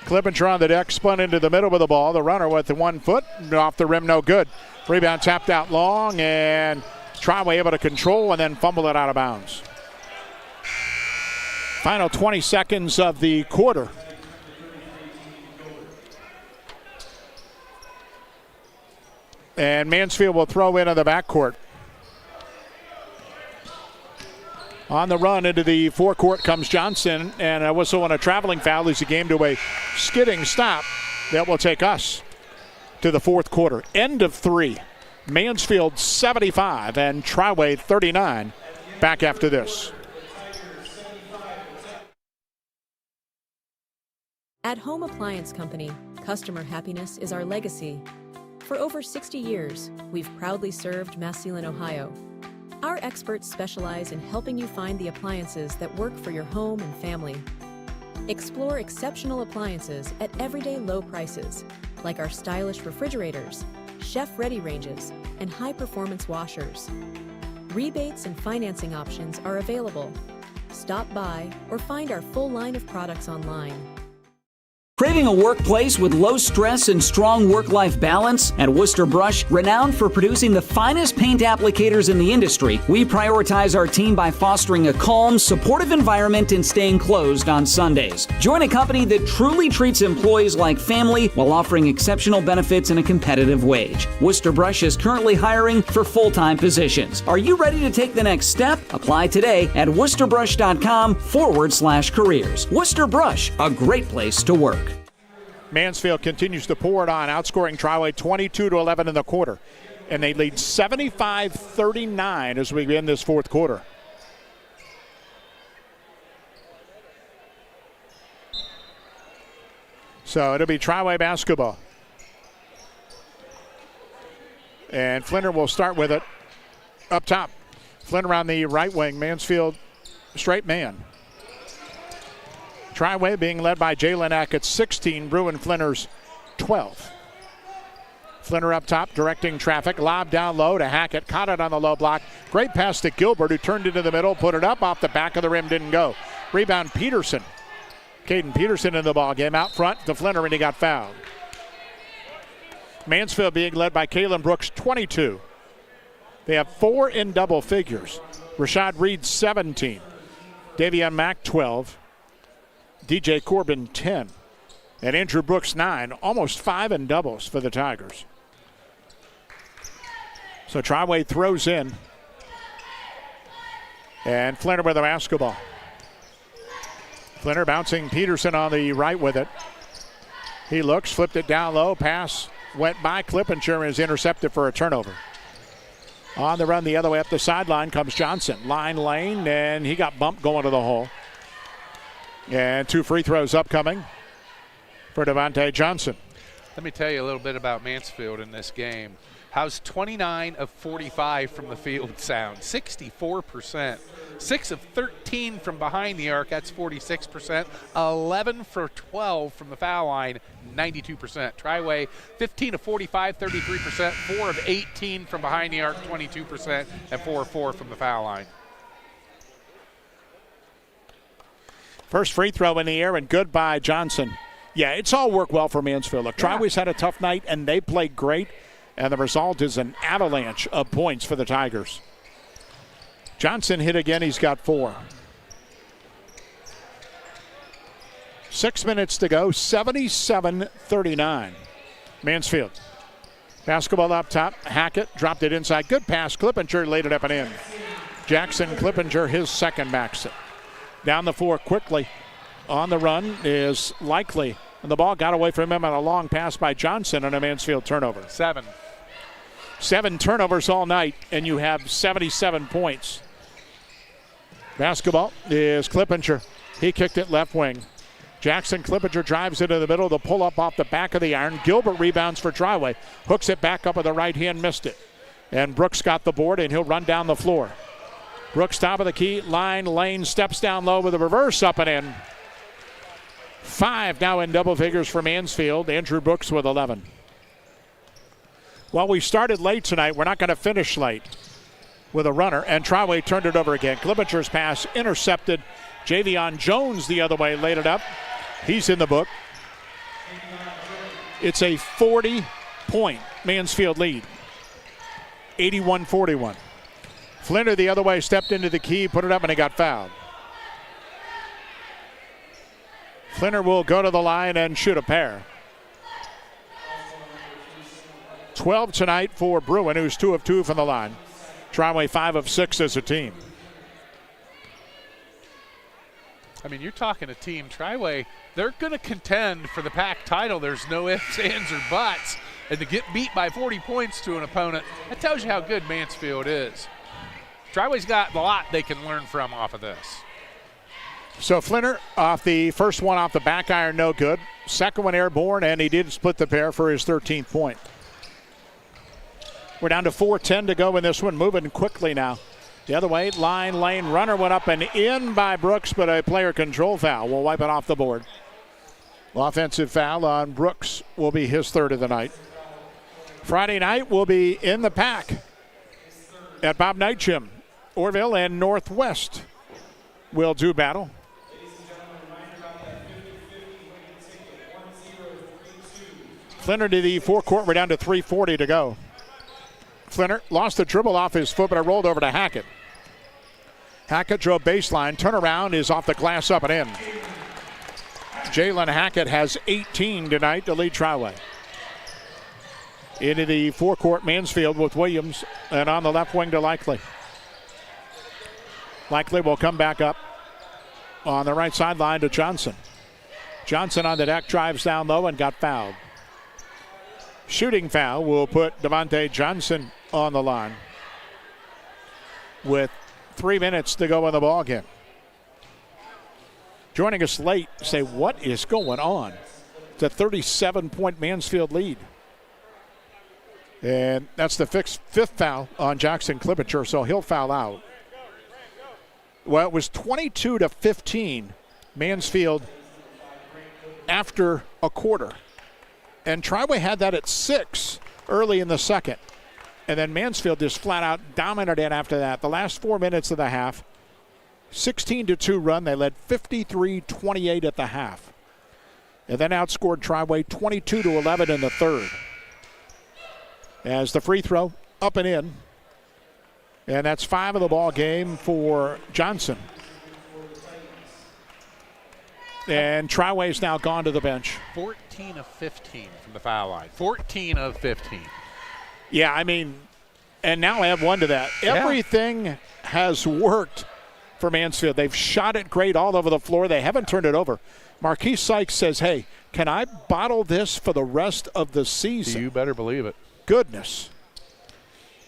F: Clippinger on the deck, spun into the middle of the ball. The runner with the 1 foot, off the rim, no good. Rebound tapped out long, and Triway able to control and then fumble it out of bounds. Final 20 seconds of the quarter. And Mansfield will throw in on the backcourt. On the run into the forecourt comes Johnson, and a whistle and a traveling foul leads the game to a skidding stop that will take us to the fourth quarter. End of 3. Mansfield 75 and Triway 39. Back after this.
C: At Home Appliance Company, customer happiness is our legacy. For over 60 years, we've proudly served Massillon, Ohio. Our experts specialize in helping you find the appliances that work for your home and family. Explore exceptional appliances at everyday low prices, like our stylish refrigerators, chef-ready ranges, and high-performance washers. Rebates and financing options are available. Stop by or find our full line of products online.
D: Craving a workplace with low stress and strong work-life balance? At Worcester Brush, renowned for producing the finest paint applicators in the industry, we prioritize our team by fostering a calm, supportive environment and staying closed on Sundays. Join a company that truly treats employees like family while offering exceptional benefits and a competitive wage. Worcester Brush is currently hiring for full-time positions. Are you ready to take the next step? Apply today at worcesterbrush.com/careers. Worcester Brush, a great place to work.
F: Mansfield continues to pour it on, outscoring Triway 22-11 in the quarter. And they lead 75-39 as we begin this fourth quarter. So it'll be Triway basketball. And Flinner will start with it up top. Flinner on the right wing, Mansfield straight man. Triway being led by Jalen Ackett's 16, Bruin Flinner's 12. Flinner up top, directing traffic. Lob down low to Hackett. Caught it on the low block. Great pass to Gilbert, who turned into the middle, put it up off the back of the rim, didn't go. Rebound Peterson. Caden Peterson in the ball game. Out front to Flinner, and he got fouled. Mansfield being led by Kalen Brooks, 22. They have 4 in double figures. Rashad Reed, 17. Davion Mack, 12. DJ Corbin, 10. And Andrew Brooks, 9. Almost 5 in doubles for the Tigers. So Triway throws in. And Flinner with the basketball. Flinner bouncing Peterson on the right with it. He looks, flipped it down low. Pass went by Clippinger and is intercepted for a turnover. On the run the other way up the sideline comes Johnson. Line lane, and he got bumped going to the hole. And 2 free throws upcoming for Devontae Johnson.
O: Let me tell you a little bit about Mansfield in this game. How's 29 of 45 from the field sound? 64%. 6 of 13 from behind the arc, that's 46%. 11 for 12 from the foul line, 92%. Triway, 15 of 45, 33%. 4 of 18 from behind the arc, 22%. And 4 of 4 from the foul line.
F: First free throw in the air and good by Johnson. Yeah, it's all worked well for Mansfield. Look, Triway's had a tough night, and they played great, and the result is an avalanche of points for the Tigers. Johnson hit again. He's got 4. 6 minutes to go, 77-39. Mansfield. Basketball up top. Hackett dropped it inside. Good pass. Clippinger laid it up and in. Jackson Clippinger, his second backs it. Down the floor quickly On the run is Likely. And the ball got away from him on a long pass by Johnson and a Mansfield turnover. 7 turnovers all night, and you have 77 points. Basketball is Clippinger. He kicked it left wing. Jackson Clippinger drives it in the middle. The pull up off the back of the iron. Gilbert rebounds for Triway. Hooks it back up with the right hand, missed it. And Brooks got the board, and he'll run down the floor. Brooks, top of the key, line, lane, steps down low with a reverse up and in. 5 now in double figures for Mansfield. Andrew Brooks with 11. Well, we started late tonight. We're not going to finish late with a runner, and Triway turned it over again. Clippinger's pass intercepted. Javion Jones the other way laid it up. He's in the book. It's a 40-point Mansfield lead. 81-41. Flinter the other way stepped into the key, put it up, and he got fouled. Flinter will go to the line and shoot a pair. 12 tonight for Bruin, who's 2 of 2 from the line. Triway 5 of 6 as a team.
O: I mean, you're talking a team, Triway, they're going to contend for the PAC title. There's no ifs, ands, or buts. And to get beat by 40 points to an opponent, that tells you how good Mansfield is. Triway's got a lot they can learn from off of this.
F: So Flinter off the first one off the back iron, no good. Second one airborne, and he did split the pair for his 13th point. We're down to 4:10 to go in this one, moving quickly now. The other way, line, lane, runner went up and in by Brooks, but a player control foul will wipe it off the board. Offensive foul on Brooks will be his 3rd of the night. Friday night will be in the PAC at Bob Knight Gym. Orville and Northwest will do battle. Flinter to the forecourt. We're down to 3:40 to go. Flinter lost the dribble off his foot, but it rolled over to Hackett. Hackett drove baseline. Turnaround is off the glass, up and in. Jalen Hackett has 18 tonight to lead Triway. Into the forecourt, Mansfield with Williams, and on the left wing to Likely. Likely will come back up on the right sideline to Johnson. Johnson on the deck, drives down low and got fouled. Shooting foul will put Devontae Johnson on the line with 3 minutes to go in the ball game. Joining us late, say, what is going on? It's a 37-point Mansfield lead. And that's the 5th foul on Jackson Clippinger, so he'll foul out. Well, it was 22-15 Mansfield after a quarter. And Triway had that at 6 early in the second. And then Mansfield just flat out dominated after that. The last 4 minutes of the half, 16-2 run. They led 53-28 at the half. And then outscored Triway 22-11 in the third. As the free throw up and in. And that's 5 of the ball game for Johnson. And Triway's now gone to the bench.
O: 14 of 15 from the foul line. 14 of 15.
F: Yeah, I mean, and now add 1 to that.
O: Yeah.
F: Everything has worked for Mansfield. They've shot it great all over the floor. They haven't turned it over. Marquise Sykes says, hey, can I bottle this for the rest of the season?
O: You better believe it.
F: Goodness.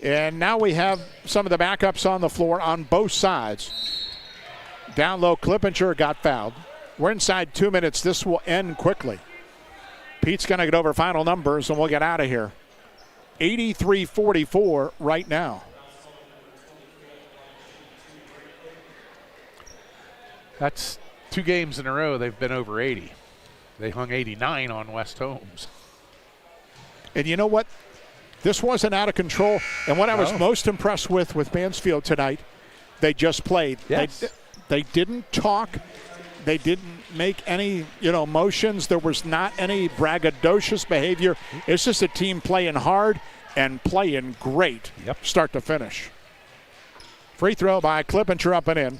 F: And now we have some of the backups on the floor on both sides. Down low, Clippinger got fouled. We're inside 2 minutes. This will end quickly. Pete's going to get over final numbers, and we'll get out of here. 83-44 right now.
O: That's 2 games in a row they've been over 80. They hung 89 on West Holmes.
F: And you know what? This wasn't out of control. And what I was most impressed with Mansfield tonight, they just played.
O: Yes.
F: They didn't talk. They didn't make any, motions. There was not any braggadocious behavior. It's just a team playing hard and playing great, start to finish. Free throw by Clippinger up and in.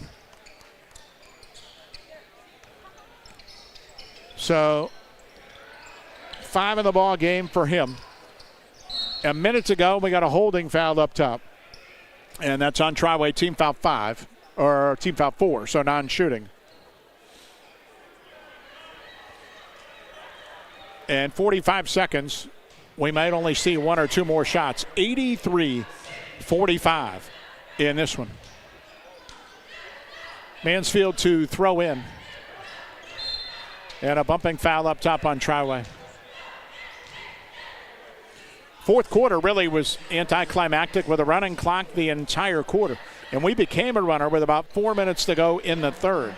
F: So 5 in the ball game for him. A minute ago, we got a holding foul up top. And that's on Triway, team foul 5, or team foul 4, so non-shooting. and 45 seconds. We might only see one or two more shots. 83-45 in this one. Mansfield to throw in. And a bumping foul up top on Triway. Fourth quarter really was anticlimactic with a running clock the entire quarter. And we became a runner with about 4 minutes to go in the third.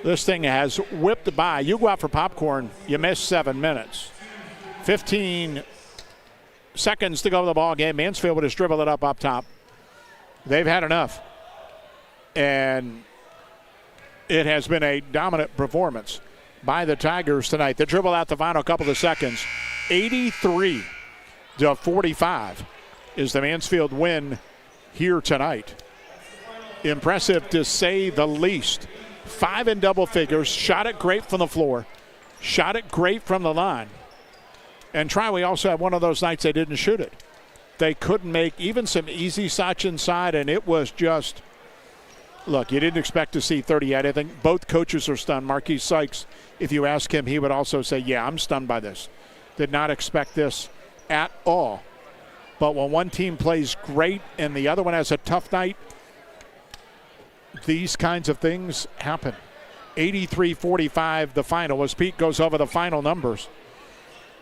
F: This thing has whipped by. You go out for popcorn, you miss 7 minutes. 15 seconds to go in the ball game. Mansfield would have dribbled it up top. They've had enough. And it has been a dominant performance by the Tigers tonight. They dribble out the final couple of seconds. 83-45 is the Mansfield win here tonight. Impressive to say the least. 5 in double figures. Shot it great from the floor. Shot it great from the line. And Triway also had one of those nights they didn't shoot it. They couldn't make even some easy shots inside, and it was just, look, you didn't expect to see 38. I think both coaches are stunned. Marquis Sykes, if you ask him, he would also say, yeah, I'm stunned by this. Did not expect this at all. But when one team plays great and the other one has a tough night, these kinds of things happen. 83-45 the final as Pete goes over the final numbers.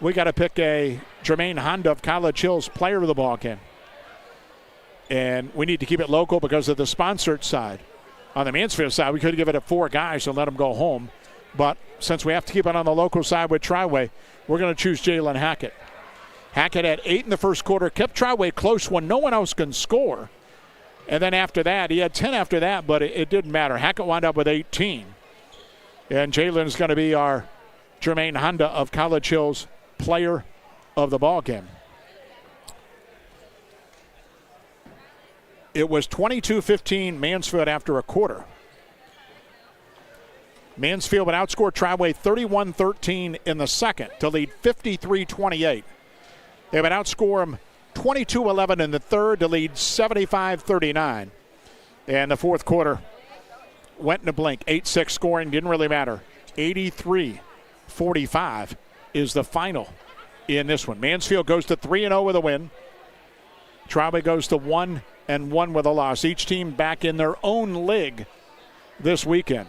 F: We got to pick a Jermaine Honda of College Hills player of the ball game. And we need to keep it local because of the sponsored side. On the Mansfield side, we could give it to 4 guys and let them go home. But since we have to keep it on the local side with Triway, we're going to choose Jalen Hackett. Hackett had 8 in the first quarter, kept Triway close when no one else can score. And then after that, he had 10 after that, but it didn't matter. Hackett wound up with 18. And Jalen's going to be our Jermaine Honda of College Hills player of the ball game. It was 22-15 Mansfield after a quarter. Mansfield would outscore Triway 31-13 in the second to lead 53-28. They would outscore them 22-11 in the third to lead 75-39. And the fourth quarter went in a blink. 8-6 scoring, didn't really matter. 83-45 is the final in this one. Mansfield goes to 3-0 with a win. Triway goes to 1-1 with a loss. Each team back in their own league this weekend.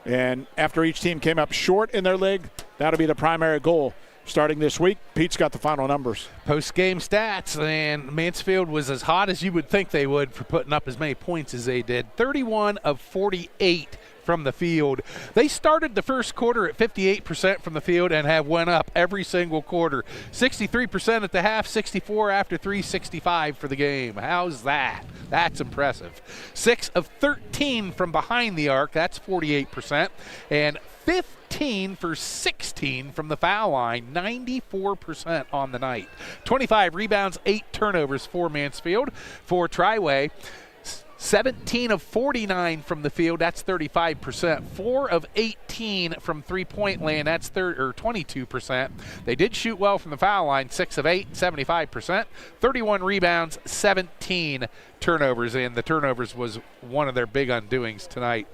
F: And after each team came up short in their league, that'll be the primary goal starting this week. Pete's got the final numbers.
O: Post-game stats, and Mansfield was as hot as you would think they would for putting up as many points as they did. 31 of 48 from the field. They started the first quarter at 58% from the field and have went up every single quarter. 63% at the half, 64 after 3, 65 for the game. How's that? That's impressive. 6 of 13 from behind the arc. That's 48%. And 15 for 16 from the foul line, 94% on the night. 25 rebounds, 8 turnovers for Mansfield. For Triway, 17 of 49 from the field, that's 35%. 4 of 18 from three-point land, that's 22%. They did shoot well from the foul line, 6 of 8, 75%. 31 rebounds, 17 turnovers, and the turnovers was one of their big undoings tonight.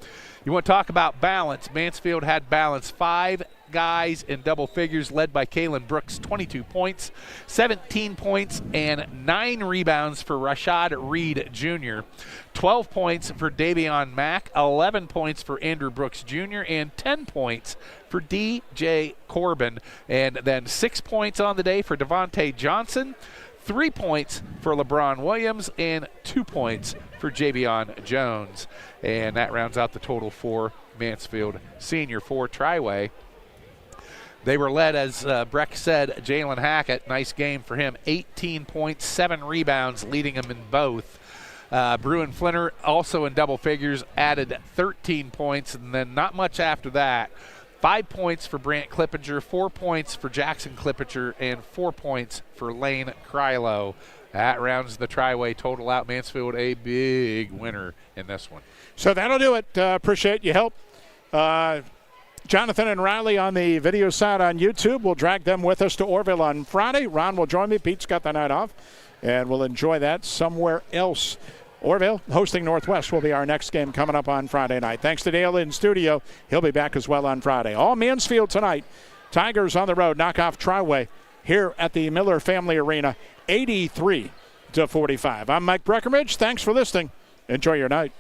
O: You want to talk about balance. Mansfield had balance. 5 guys in double figures led by Kalen Brooks, 22 points, 17 points, and 9 rebounds for Rashad Reed Jr., 12 points for Davion Mack, 11 points for Andrew Brooks Jr., and 10 points for DJ Corbin. And then 6 points on the day for Devontae Johnson, 3 points for LeBron Williams, and 2 points for Javion Jones. And that rounds out the total for Mansfield Sr. For Triway, they were led, as Breck said, Jalen Hackett. Nice game for him. 18 points, 7 rebounds, leading him in both. Bruin Flinner, also in double figures, added 13 points, and then not much after that. 5 points for Brant Clippinger, 4 points for Jackson Clippinger, and 4 points for Lane Krylo. That rounds the Triway total out. Mansfield a big winner in this one.
F: So that'll do it. Appreciate your help. Jonathan and Riley on the video side on YouTube. We'll drag them with us to Orville on Friday. Ron will join me. Pete's got the night off, and we'll enjoy that somewhere else. Orville hosting Northwest will be our next game coming up on Friday night. Thanks to Dale in studio. He'll be back as well on Friday. All Mansfield tonight. Tigers on the road knock off Triway here at the Miller Family Arena, 83-45. I'm Mike Breckenridge. Thanks for listening. Enjoy your night.